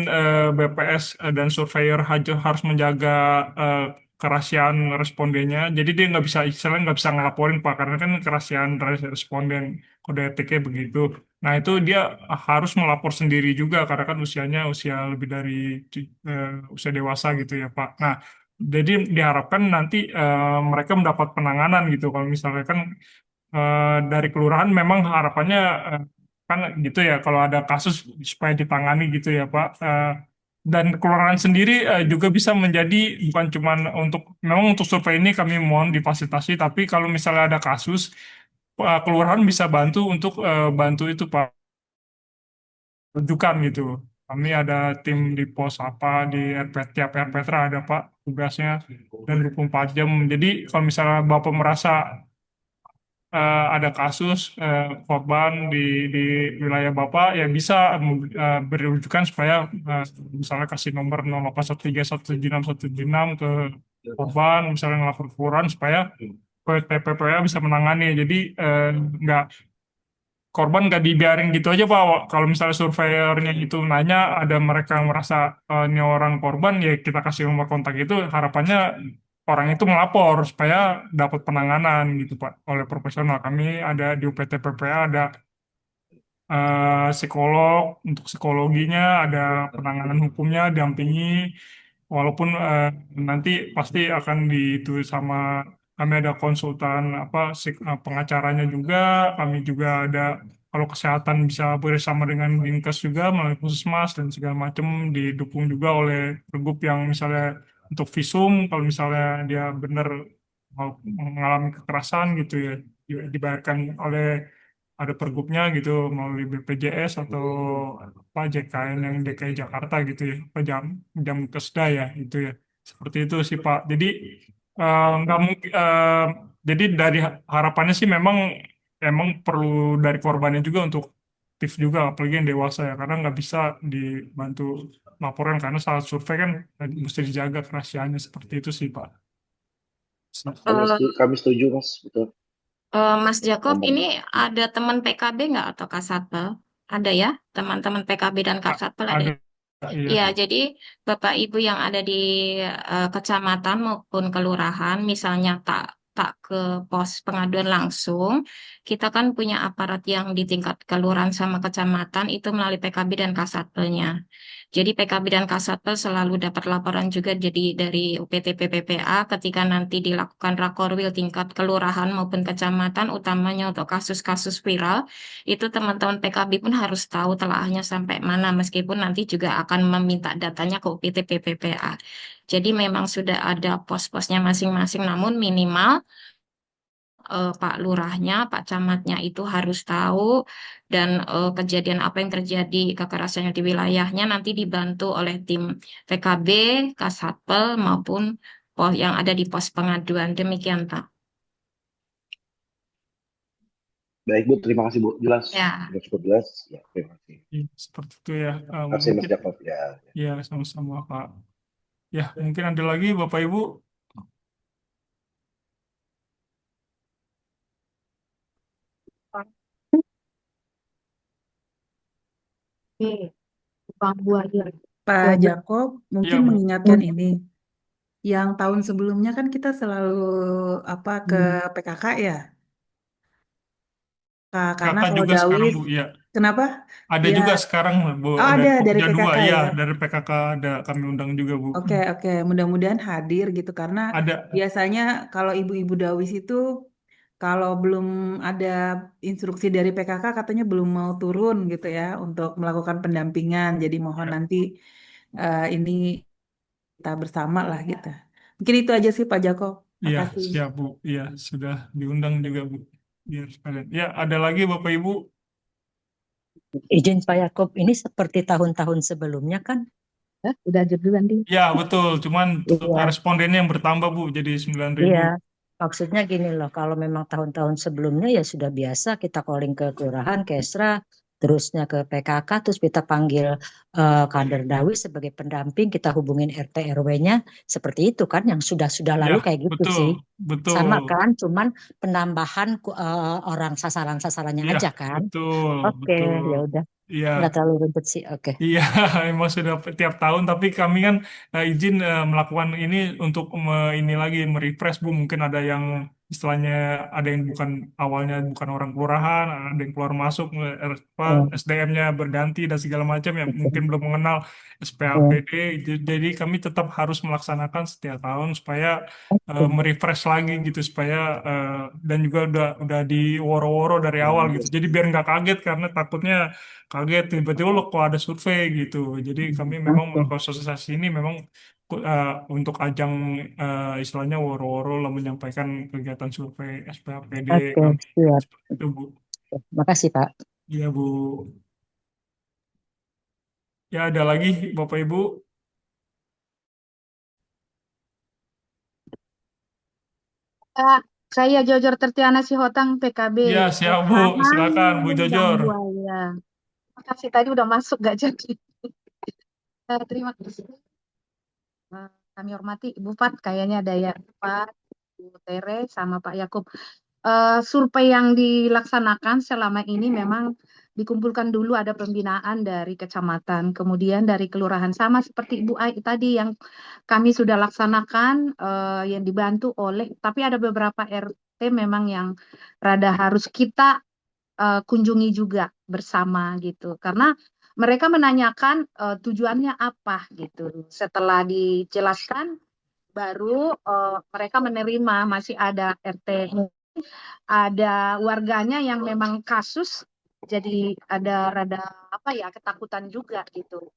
BPS dan surveyor harus menjaga eh, kerahasiaan respondennya jadi dia nggak bisa istilahnya nggak bisa ngelaporin Pak karena kan kerahasiaan responden kode etiknya begitu nah itu dia harus melapor sendiri juga karena kan usianya usia lebih dari usia dewasa gitu ya Pak nah jadi diharapkan nanti mereka mendapat penanganan gitu kalau misalnya kan dari kelurahan memang harapannya eh, kan gitu ya kalau ada kasus supaya ditangani gitu ya Pak. Dan kelurahan sendiri juga bisa menjadi bukan cuma untuk memang untuk survei ini kami mohon difasilitasi tapi kalau misalnya ada kasus kelurahan bisa bantu untuk bantu itu Pak rujukan gitu. Kami ada tim di pos apa di RP tiap RPTRA ada Pak tugasnya dan 24 jam. Jadi kalau misalnya Bapak merasa ada kasus korban di wilayah Bapak ya bisa beri rujukan supaya misalnya kasih nomor 0813176 ke korban misalnya ngelapor ke kelurahan supaya PPPA bisa menangani jadi nggak korban nggak dibiarin gitu aja Pak kalau misalnya surveyornya itu nanya ada mereka yang merasa ini orang korban ya kita kasih nomor kontak itu harapannya orang itu melapor supaya dapat penanganan gitu Pak oleh profesional kami ada di UPT PPA ada psikolog untuk psikologinya ada penanganan hukumnya dampingi walaupun nanti pasti akan itu sama kami ada konsultan apa pengacaranya juga kami juga ada kalau kesehatan bisa bersama dengan Dinkes juga melalui Puskesmas dan segala macam didukung juga oleh pergub yang misalnya untuk visum kalau misalnya dia benar mau mengalami kekerasan gitu ya dibayarkan oleh ada pergubnya gitu melalui BPJS atau apa JKN yang DKI Jakarta gitu ya apa jam kesda ya itu ya seperti itu sih Pak jadi nggak mungkin jadi dari harapannya sih memang perlu dari korbannya juga untuk aktif juga apalagi yang dewasa ya karena nggak bisa dibantu laporan karena saat survei kan mesti dijaga kerahasiaannya seperti itu sih Pak. Eh, Kami setuju Mas, betul. Mas Jacob, Tambah. ini ada teman PKB nggak atau Kasatpel? Ada ya, teman-teman PKB dan Kasatpel ada. Ada iya. Ya, jadi Bapak Ibu yang ada di kecamatan maupun kelurahan, misalnya tak tak ke pos pengaduan langsung, kita kan punya aparat yang di tingkat kelurahan sama kecamatan itu melalui PKB dan Kasatpelnya. Jadi PKB dan Kasatpel selalu dapat laporan juga jadi dari UPT PPPA ketika nanti dilakukan rakorwil tingkat kelurahan maupun kecamatan, utamanya untuk kasus-kasus viral, itu teman-teman PKB pun harus tahu telahnya sampai mana, meskipun nanti juga akan meminta datanya ke UPT PPPA. Jadi memang sudah ada pos-posnya masing-masing, namun minimal Pak Lurahnya, Pak Camatnya itu harus tahu dan kejadian apa yang terjadi kekerasannya di wilayahnya nanti dibantu oleh tim PKB, Kasatpel maupun pos yang ada di pos pengaduan. Demikian, Pak. Baik Bu, terima kasih Bu. Jelas, Ya, sudah cukup jelas. Ya, terima kasih. Iya, seperti itu ya. Terima kasih Mas Mungkin Jakob. Ya. ya sama-sama Pak. Ya, mungkin ada lagi Bapak Ibu. Bang Buaya. Pak Jakob Ya, mungkin Bu. mengingatkan ini. Yang tahun sebelumnya kan kita selalu ke PKK ya. Karena Kakak kalau juga sekarang Dawis, Bu, ya. kenapa? Ada Ya, juga sekarang Bu, oh ada ada dari Pokja 2, PKK ya, ya. dari PKK ada kami undang juga Bu. Oke, oke. Mudah-mudahan hadir gitu karena Ada, biasanya kalau ibu-ibu Dawis itu kalau belum ada instruksi dari PKK katanya belum mau turun gitu ya untuk melakukan pendampingan. Jadi mohon ya, nanti ini kita bersama lah gitu. Mungkin itu aja sih Pak Joko. iya, Makasih. siap Bu. Iya, sudah diundang juga Bu. Biar sekalian. Ya, ada lagi Bapak Ibu. Izin Pak Yakob, ini seperti tahun-tahun sebelumnya kan? Udah aja duluan di. Ya, betul. Cuman Iya, respondennya yang bertambah Bu, jadi 9.000. iya. Maksudnya gini loh, kalau memang tahun-tahun sebelumnya ya sudah biasa kita calling ke kelurahan, Kesra, terusnya ke PKK, terus kita panggil kader Dawi sebagai pendamping, kita hubungin RT RW-nya, seperti itu kan, yang sudah-sudah Ya, lalu kayak gitu betul, sih. betul. Sama kan, cuman penambahan orang sasaran-sasarannya Iya, aja kan. betul, Oke, betul. ya udah, Iya, nggak terlalu ribet sih. Oke. iya, emang sudah tiap tahun, tapi kami kan izin melakukan ini untuk ini lagi merefresh Bu. Mungkin ada yang istilahnya ada yang bukan awalnya bukan orang kelurahan, ada yang keluar masuk, Oh, SDM-nya berganti dan segala macam ya mungkin oke. belum mengenal Oh, SPAPD. Jadi kami tetap harus melaksanakan setiap tahun supaya oke. merefresh lagi gitu supaya dan juga udah di woro-woro dari awal gitu. Jadi biar nggak kaget karena takutnya kaget tiba-tiba lo kok ada survei gitu. Jadi kami memang Oke, melakukan sosialisasi ini memang untuk ajang istilahnya woro-woro lah menyampaikan kegiatan survei SPAPD oke, kami siap. seperti itu Bu. Makasih, Pak. Iya Bu. Ya ada lagi Bapak Ibu. Kak, saya Jojor Tertiana Sihotang PKB Ya siap Bu. Rekaman Silakan Bu Bang Jojor. Buaya. Makasih tadi udah masuk gak jadi. Terima kasih. Kami hormati Ibu Fat, kayaknya ada ya Pak, Bu Tere sama Pak Yakub. Survei yang dilaksanakan selama ini memang dikumpulkan dulu ada pembinaan dari kecamatan, kemudian dari kelurahan sama seperti Ibu Ai tadi yang kami sudah laksanakan yang dibantu oleh, tapi ada beberapa RT memang yang rada harus kita kunjungi juga bersama gitu, karena mereka menanyakan tujuannya apa gitu. Setelah dijelaskan, baru mereka menerima. Masih ada RT, ada warganya yang memang kasus, jadi ada rada apa ya ketakutan juga gitu.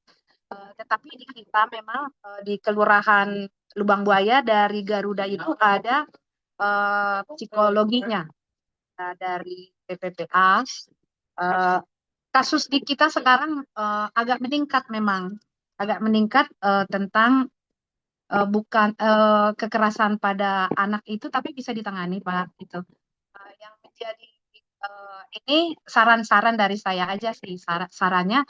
Tetapi di kita memang di Kelurahan Lubang Buaya dari Garuda itu ada psikologinya. Dari PPPA. Kasus di kita sekarang agak meningkat memang, agak meningkat tentang bukan kekerasan pada anak itu, tapi bisa ditangani Pak. Itu yang menjadi ini saran-saran dari saya aja sih, sarannya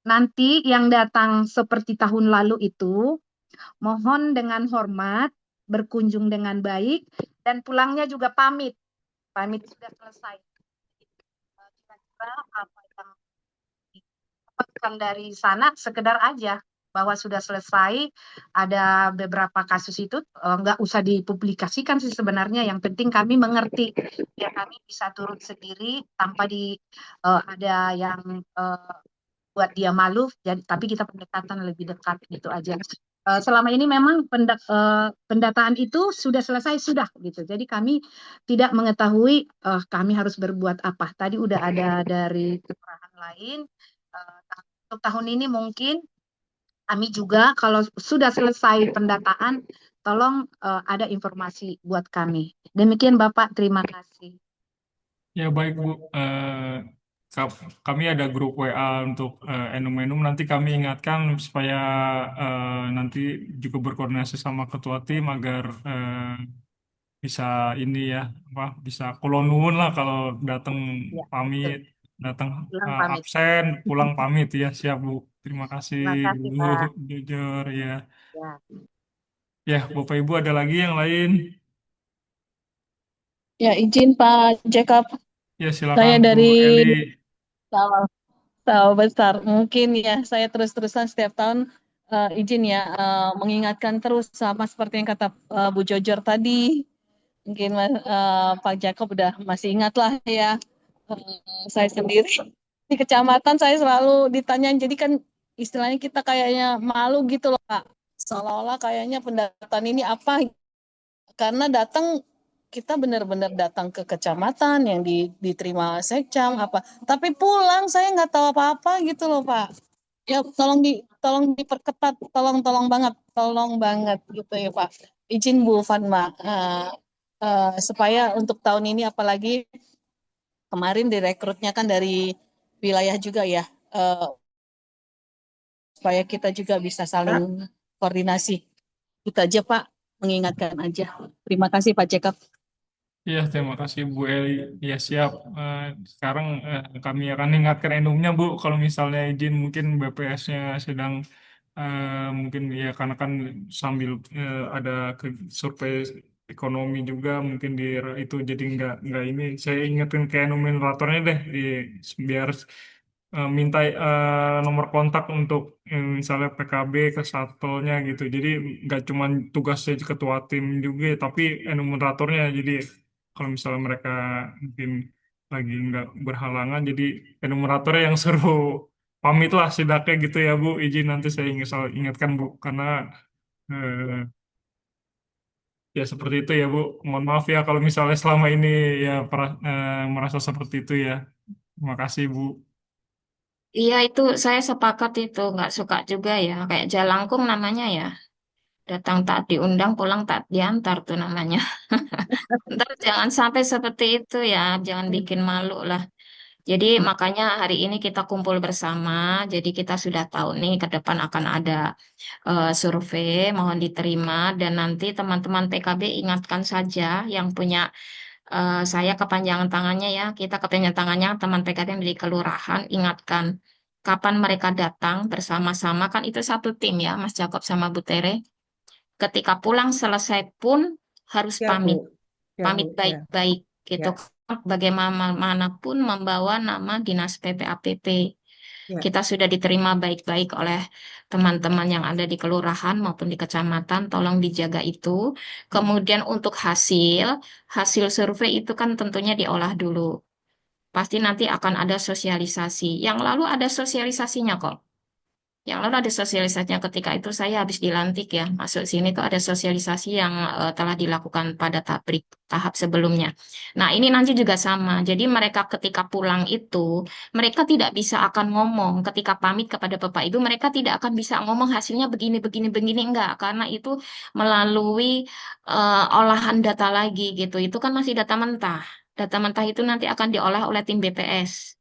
nanti yang datang seperti tahun lalu itu mohon dengan hormat, berkunjung dengan baik, dan pulangnya juga pamit sudah selesai. Kira-kira apa yang dapatkan dari sana sekedar aja bahwa sudah selesai, ada beberapa kasus itu nggak usah dipublikasikan sih sebenarnya, yang penting kami mengerti ya, kami bisa turun sendiri tanpa ada yang buat dia malu, jadi tapi kita pendekatan lebih dekat gitu aja. Selama ini memang pendataan itu sudah selesai sudah gitu. Jadi kami tidak mengetahui kami harus berbuat apa. Tadi udah ada dari kelurahan lain. Untuk tahun ini mungkin kami juga kalau sudah selesai pendataan, tolong ada informasi buat kami. Demikian Bapak, terima kasih. Ya baik Bu. Kami ada grup WA untuk enum-enum. Nanti kami ingatkan supaya nanti juga berkoordinasi sama ketua tim agar bisa ini ya, apa bisa kulonun lah kalau datang Ya, betul. pamit, datang Pulang pamit. absen, pulang pamit ya. Siap Bu. Terima kasih Terima kasih, dulu, Pak. jujur ya. Ya. Ya, Bapak Ibu ada lagi yang lain? Ya, izin Pak Jacob, Ya, saya silakan Bu dari Eli. sawah, sawah besar. Mungkin ya, saya terus-terusan setiap tahun izin ya mengingatkan terus sama seperti yang kata Bu Jojor tadi. Mungkin Pak Jacob udah masih ingat lah ya. Saya sendiri di kecamatan saya selalu ditanyain. Jadi kan istilahnya kita kayaknya malu gitu loh Pak. Seolah-olah kayaknya pendataan ini apa karena datang kita benar-benar datang ke kecamatan yang diterima sekcam apa tapi pulang saya nggak tahu apa-apa gitu loh Pak ya tolong diperketat tolong banget gitu ya Pak izin Bu Fatma supaya untuk tahun ini apalagi kemarin direkrutnya kan dari wilayah juga ya eh, supaya kita juga bisa saling koordinasi itu aja Pak mengingatkan aja terima kasih Pak Jacob. Iya, terima kasih Bu Eli. Ya, siap. Sekarang kami akan ingatkan enumnya Bu, kalau misalnya izin mungkin BPS-nya sedang mungkin ya karena kan sambil ada survei ekonomi juga mungkin di itu jadi nggak ini. Saya ingetin ke enumeratornya deh biar minta nomor kontak untuk misalnya PKB ke satpolnya gitu. Jadi nggak cuma tugasnya ketua tim juga, tapi enumeratornya. Jadi kalau misalnya mereka mungkin lagi nggak berhalangan, jadi enumeratornya yang seru pamit lah setidaknya gitu ya Bu. Izin nanti saya ingatkan Bu, karena eh, ya seperti itu ya Bu. Mohon maaf ya kalau misalnya selama ini ya merasa seperti itu ya. Terima kasih Bu. Iya itu saya sepakat itu nggak suka juga ya kayak jalangkung namanya ya datang tak diundang pulang tak diantar tuh namanya. Ntar jangan sampai seperti itu ya jangan bikin malu lah. Jadi makanya hari ini kita kumpul bersama. Jadi kita sudah tahu nih ke depan akan ada survei, mohon diterima dan nanti teman-teman PKB ingatkan saja yang punya saya kepanjangan tangannya ya. Kita kepanjangan tangannya teman PKB yang di kelurahan ingatkan kapan mereka datang bersama-sama kan itu satu tim ya Mas Jakob sama Bu Tere. Ketika pulang selesai pun harus Ya, Bu. pamit, Ya, Bu. pamit Ya. baik-baik gitu. Ya. Bagaimanapun membawa nama Dinas PPAPP. Ya. Kita sudah diterima baik-baik oleh teman-teman yang ada di kelurahan maupun di kecamatan, tolong dijaga itu. Kemudian untuk hasil survei itu kan tentunya diolah dulu. Pasti nanti akan ada sosialisasi. Yang lalu ada sosialisasinya kok. Yang lalu ada sosialisasinya ketika itu saya habis dilantik ya. Masuk sini tuh ada sosialisasi yang telah dilakukan pada tahap sebelumnya. Nah, ini nanti juga sama. Jadi mereka ketika pulang itu, mereka tidak bisa akan ngomong ketika pamit kepada Bapak Ibu, mereka tidak akan bisa ngomong hasilnya begini, begini, begini, enggak. Karena itu melalui olahan data lagi gitu. Itu kan masih data mentah. Data mentah itu nanti akan diolah oleh tim BPS.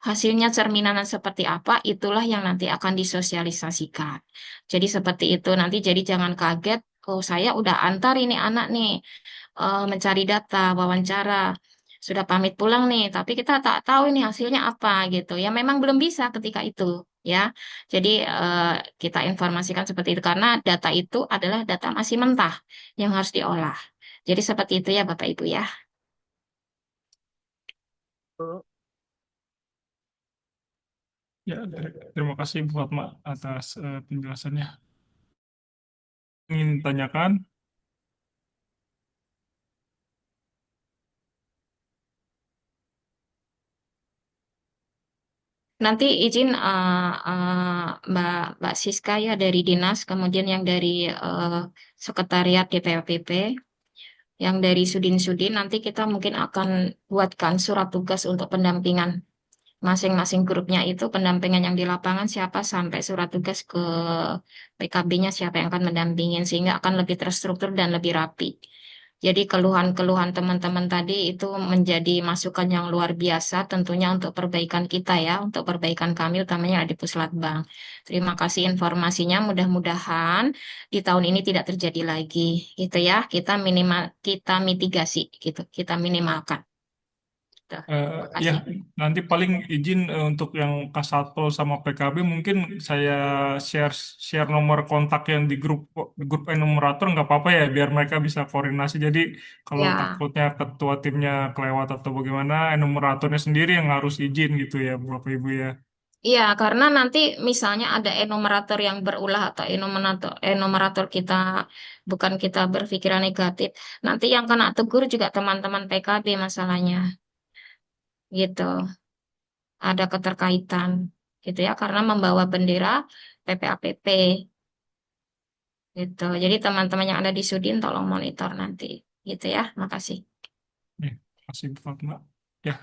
Hasilnya cerminan seperti apa, itulah yang nanti akan disosialisasikan. Jadi seperti itu nanti, jadi jangan kaget, oh saya udah antar ini anak nih mencari data, wawancara, sudah pamit pulang nih, tapi kita tak tahu ini hasilnya apa gitu. Ya memang belum bisa ketika itu, ya. Jadi kita informasikan seperti itu karena data itu adalah data masih mentah yang harus diolah. Jadi seperti itu ya Bapak Ibu ya. Ya, terima kasih Bu Fatma atas penjelasannya. Ingin tanyakan? nanti izin Mbak Siska ya dari dinas, kemudian yang dari sekretariat DPWPP, yang dari Sudin-Sudin nanti kita mungkin akan buatkan surat tugas untuk pendampingan masing-masing grupnya itu pendampingan yang di lapangan siapa sampai surat tugas ke PKB-nya siapa yang akan mendampingin sehingga akan lebih terstruktur dan lebih rapi. Jadi keluhan-keluhan teman-teman tadi itu menjadi masukan yang luar biasa tentunya untuk perbaikan kita ya, untuk perbaikan kami utamanya di Puslatbang. Terima kasih informasinya, mudah-mudahan di tahun ini tidak terjadi lagi gitu ya. Kita mitigasi gitu, kita minimalkan. Gitu. Terima Ya, kasih. nanti paling izin untuk yang Kasatpol sama PKB mungkin saya share share nomor kontak yang di grup enumerator nggak apa-apa ya biar mereka bisa koordinasi. Jadi kalau Ya. takutnya ketua timnya kelewat atau bagaimana, enumeratornya sendiri yang harus izin gitu ya, Bapak Ibu ya. Iya, karena nanti misalnya ada enumerator yang berulah atau enumerator kita bukan kita berpikiran negatif, nanti yang kena tegur juga teman-teman PKB masalahnya, gitu. Ada keterkaitan, gitu ya, karena membawa bendera PPAPP, gitu. Jadi teman-teman yang ada di Sudin tolong monitor nanti, gitu ya. Makasih. Ya, kasih Bu Fatma. Ya,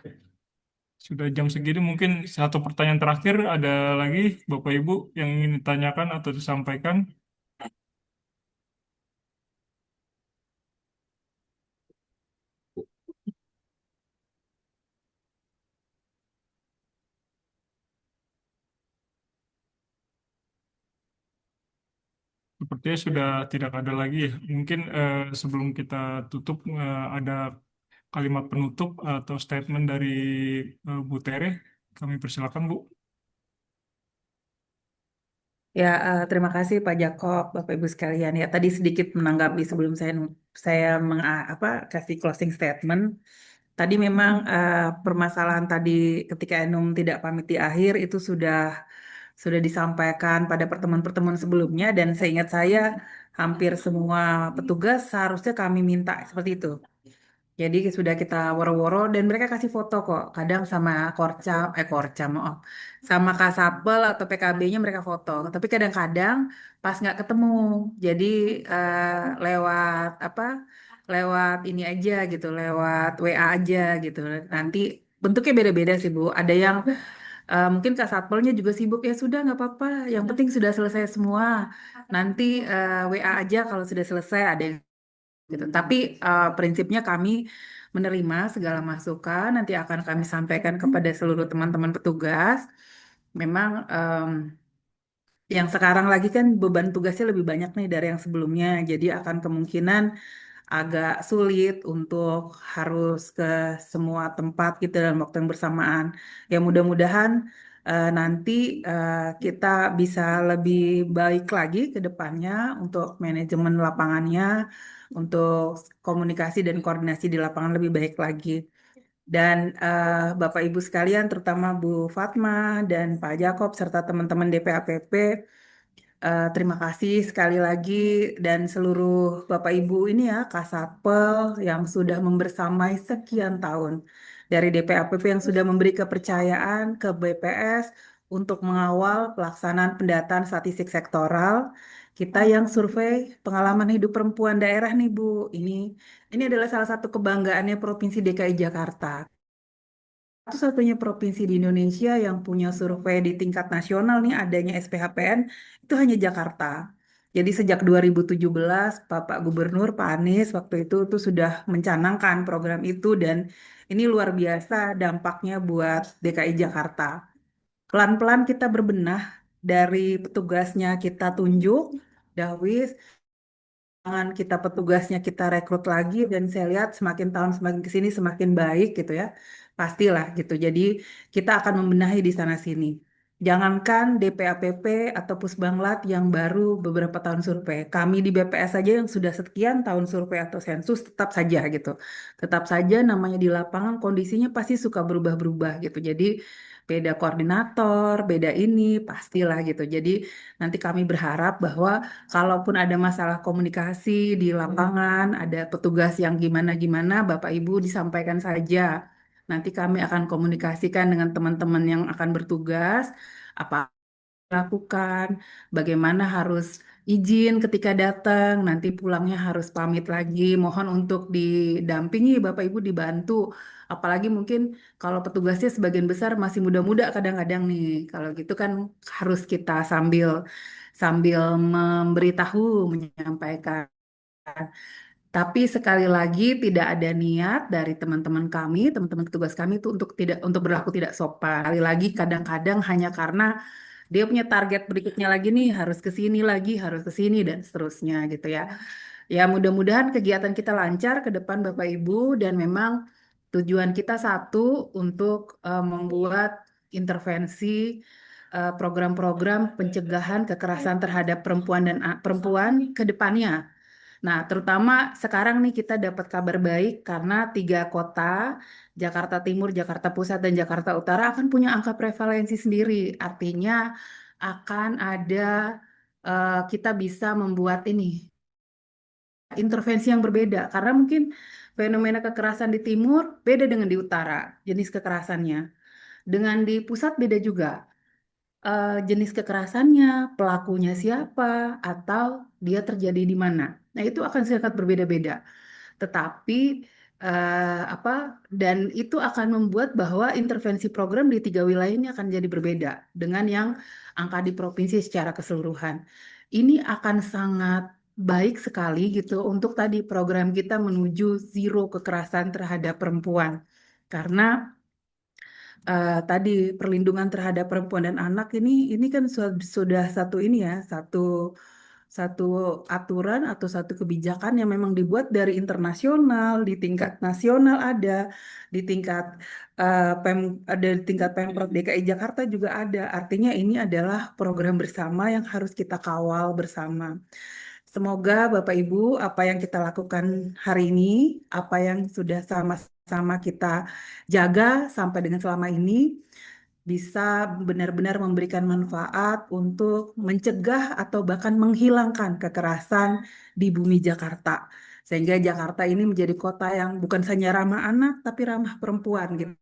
sudah jam segini mungkin satu pertanyaan terakhir ada lagi Bapak Ibu yang ingin ditanyakan atau disampaikan. Sepertinya sudah tidak ada lagi ya. Mungkin sebelum kita tutup ada kalimat penutup atau statement dari Bu Tere. Kami persilakan Bu. Ya, terima kasih Pak Jakob, Bapak Ibu sekalian. Ya, tadi sedikit menanggapi sebelum saya kasih closing statement. Tadi memang permasalahan tadi ketika Enum tidak pamit di akhir itu sudah disampaikan pada pertemuan-pertemuan sebelumnya dan seingat saya hampir semua petugas seharusnya kami minta seperti itu. Jadi sudah kita woro-woro dan mereka kasih foto kok. Kadang sama Korcam, maaf. Sama Kasapel atau PKB-nya mereka foto. Tapi kadang-kadang pas nggak ketemu. Jadi lewat lewat ini aja gitu, lewat WA aja gitu. Nanti bentuknya beda-beda sih Bu. Ada yang mungkin Kak Satpolnya juga sibuk ya sudah nggak apa-apa. Yang penting sudah selesai semua. Nanti WA aja kalau sudah selesai. Ada yang gitu. Tapi prinsipnya kami menerima segala masukan, nanti akan kami sampaikan kepada seluruh teman-teman petugas. Memang yang sekarang lagi kan beban tugasnya lebih banyak nih dari yang sebelumnya, jadi akan kemungkinan agak sulit untuk harus ke semua tempat gitu dalam waktu yang bersamaan. Ya mudah-mudahan nanti kita bisa lebih baik lagi ke depannya untuk manajemen lapangannya, untuk komunikasi dan koordinasi di lapangan lebih baik lagi. Dan Bapak Ibu sekalian, terutama Bu Fatma dan Pak Jakob serta teman-teman DPAPP, terima kasih sekali lagi dan seluruh Bapak Ibu ini ya, Kasatpel yang sudah membersamai sekian tahun dari DPAPP yang sudah memberi kepercayaan ke BPS untuk mengawal pelaksanaan pendataan statistik sektoral. Kita yang survei pengalaman hidup perempuan daerah nih Bu, ini adalah salah satu kebanggaannya Provinsi DKI Jakarta. Satu-satunya provinsi di Indonesia yang punya survei di tingkat nasional nih adanya SPHPN itu hanya Jakarta. Jadi sejak 2017 Bapak Gubernur Pak Anies waktu itu tuh sudah mencanangkan program itu dan ini luar biasa dampaknya buat DKI Jakarta. Pelan-pelan kita berbenah dari petugasnya kita tunjuk, Dawis, jangan kita petugasnya kita rekrut lagi dan saya lihat semakin tahun semakin ke sini semakin baik gitu ya. Pastilah gitu. Jadi kita akan membenahi di sana sini. Jangankan DPAPP atau Pusbanglat yang baru beberapa tahun survei. Kami di BPS saja yang sudah sekian tahun survei atau sensus tetap saja gitu. Tetap saja namanya di lapangan kondisinya pasti suka berubah-berubah gitu. Jadi beda koordinator, beda ini pastilah gitu. Jadi nanti kami berharap bahwa kalaupun ada masalah komunikasi di lapangan, ada petugas yang gimana-gimana, Bapak Ibu disampaikan saja Nanti kami akan komunikasikan dengan teman-teman yang akan bertugas, apa lakukan, bagaimana harus izin ketika datang, nanti pulangnya harus pamit lagi. Mohon untuk didampingi, Bapak Ibu dibantu. Apalagi mungkin kalau petugasnya sebagian besar masih muda-muda kadang-kadang nih. Kalau gitu kan harus kita sambil sambil memberitahu, menyampaikan. Tapi sekali lagi tidak ada niat dari teman-teman kami, teman-teman petugas kami itu untuk berlaku tidak sopan. Sekali lagi kadang-kadang hanya karena dia punya target berikutnya lagi nih, harus ke sini lagi, harus ke sini dan seterusnya gitu ya. Ya mudah-mudahan kegiatan kita lancar ke depan Bapak Ibu dan memang tujuan kita satu untuk membuat intervensi program-program pencegahan kekerasan terhadap perempuan dan perempuan ke depannya. Nah, terutama sekarang nih kita dapat kabar baik karena 3 kota, Jakarta Timur, Jakarta Pusat, dan Jakarta Utara akan punya angka prevalensi sendiri. Artinya akan ada, kita bisa membuat ini, intervensi yang berbeda. Karena mungkin fenomena kekerasan di timur beda dengan di utara, jenis kekerasannya. Dengan di pusat beda juga. Jenis kekerasannya, pelakunya siapa, atau dia terjadi di mana. Nah, itu akan sangat berbeda-beda. Tetapi apa dan itu akan membuat bahwa intervensi program di 3 wilayah ini akan jadi berbeda dengan yang angka di provinsi secara keseluruhan. Ini akan sangat baik sekali gitu untuk tadi program kita menuju zero kekerasan terhadap perempuan. Karena tadi perlindungan terhadap perempuan dan anak ini kan sudah satu ini ya, satu satu aturan atau satu kebijakan yang memang dibuat dari internasional, di tingkat nasional ada, di tingkat ada di tingkat Pemprov DKI Jakarta juga ada. Artinya ini adalah program bersama yang harus kita kawal bersama. Semoga Bapak Ibu apa yang kita lakukan hari ini, apa yang sudah sama-sama kita jaga sampai dengan selama ini bisa benar-benar memberikan manfaat untuk mencegah atau bahkan menghilangkan kekerasan di bumi Jakarta. Sehingga Jakarta ini menjadi kota yang bukan saja ramah anak, tapi ramah perempuan gitu.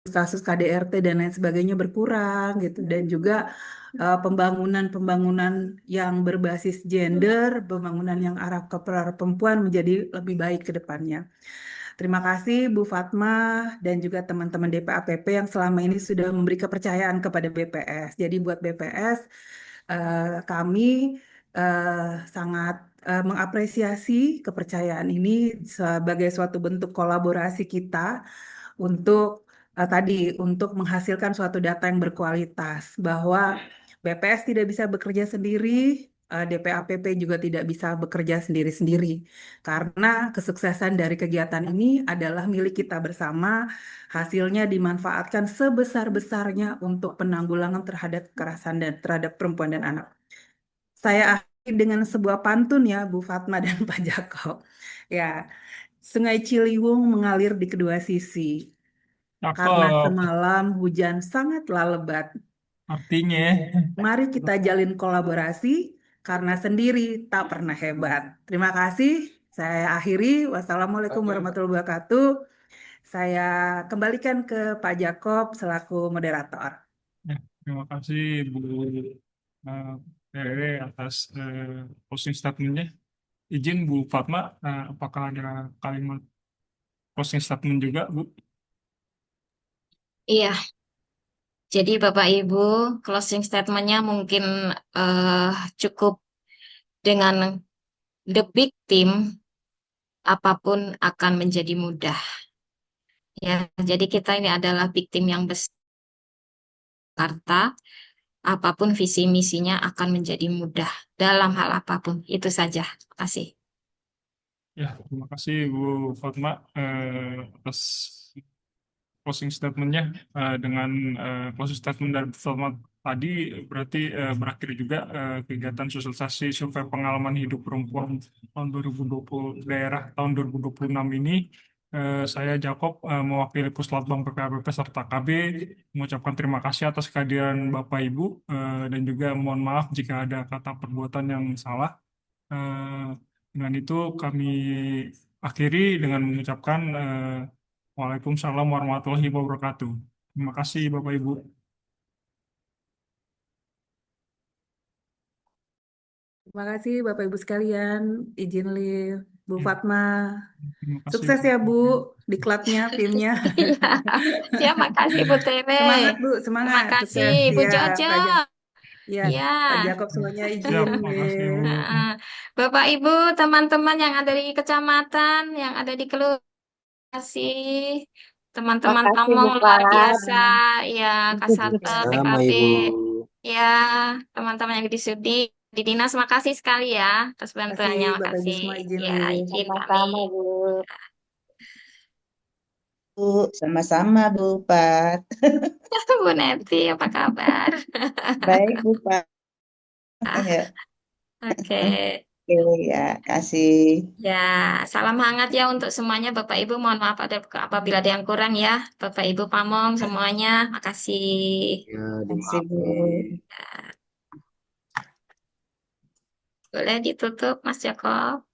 Kasus KDRT dan lain sebagainya berkurang gitu. Dan juga pembangunan-pembangunan yang berbasis gender, pembangunan yang arah ke perempuan menjadi lebih baik ke depannya. Terima kasih Bu Fatma dan juga teman-teman DPAPP yang selama ini sudah memberi kepercayaan kepada BPS. Jadi buat BPS, kami sangat mengapresiasi kepercayaan ini sebagai suatu bentuk kolaborasi kita untuk tadi untuk menghasilkan suatu data yang berkualitas bahwa BPS tidak bisa bekerja sendiri, DPAPP juga tidak bisa bekerja sendiri-sendiri karena kesuksesan dari kegiatan ini adalah milik kita bersama, hasilnya dimanfaatkan sebesar-besarnya untuk penanggulangan terhadap kekerasan dan terhadap perempuan dan anak. Saya akhiri dengan sebuah pantun ya Bu Fatma dan Pak Jakob. Ya, Sungai Ciliwung mengalir di kedua sisi. Karena Cakep. semalam hujan sangatlah lebat. Artinya, Mari kita jalin kolaborasi karena sendiri tak pernah hebat. Terima kasih. Saya akhiri. Wassalamualaikum warahmatullahi wabarakatuh. Saya kembalikan ke Pak Jakob selaku moderator. ya, terima kasih Bu eh, Rere atas closing statementnya. Izin Bu Fatma, apakah ada kalimat closing statement juga, Bu? Iya, jadi Bapak Ibu, closing statementnya mungkin eh, cukup dengan the big team, apapun akan menjadi mudah. Ya, jadi kita ini adalah big team yang besar, Jakarta, apapun visi misinya akan menjadi mudah dalam hal apapun. Itu saja. Terima kasih. Ya, terima kasih Bu Fatma atas closing statementnya. Dengan closing statement dari Bu Fatma tadi berarti berakhir juga kegiatan sosialisasi survei pengalaman hidup perempuan tahun 2020 daerah tahun 2026 ini. Saya Jakob mewakili Puslatbang PPAPP serta KB mengucapkan terima kasih atas kehadiran Bapak Ibu dan juga mohon maaf jika ada kata perbuatan yang salah. Eh, dengan itu kami akhiri dengan mengucapkan Waalaikumsalam warahmatullahi wabarakatuh. Terima kasih Bapak Ibu. Terima kasih Bapak Ibu sekalian. Izin live. Bu Ya, Fatma. terima kasih. Sukses ya Bu, diklatnya, timnya. Iya, siap, makasih Bu Tere. Semangat Bu, Terima semangat. kasih Sukses. Bu Ya, Jojo. Pak Ja- ya, Ya, Pak Jakob semuanya Siap, izin makasih Bu. live. Heeh. Bapak Ibu, teman-teman yang ada di kecamatan, yang ada di kasih teman-teman Makasih Bu pamong luar Pat. biasa, ya Kasate, Sama TKB, Ibu. ya teman-teman yang di Sudi, di dinas, makasih sekali ya atas Terima kasih bantuannya, Bapak Ibu makasih. semua izin Ya, live. izin kami. Sama-sama Bu. Bu, sama-sama Bu Pat. Bu Neti, apa kabar? Baik Bu Pat. Ya, Oke, oke ya, kasih. ya salam hangat ya untuk semuanya Bapak Ibu. Mohon maaf apabila ada yang kurang ya, Bapak Ibu pamong semuanya, makasih. Ya, Kasih Bu. dimaafin. Boleh ditutup, Mas Joko?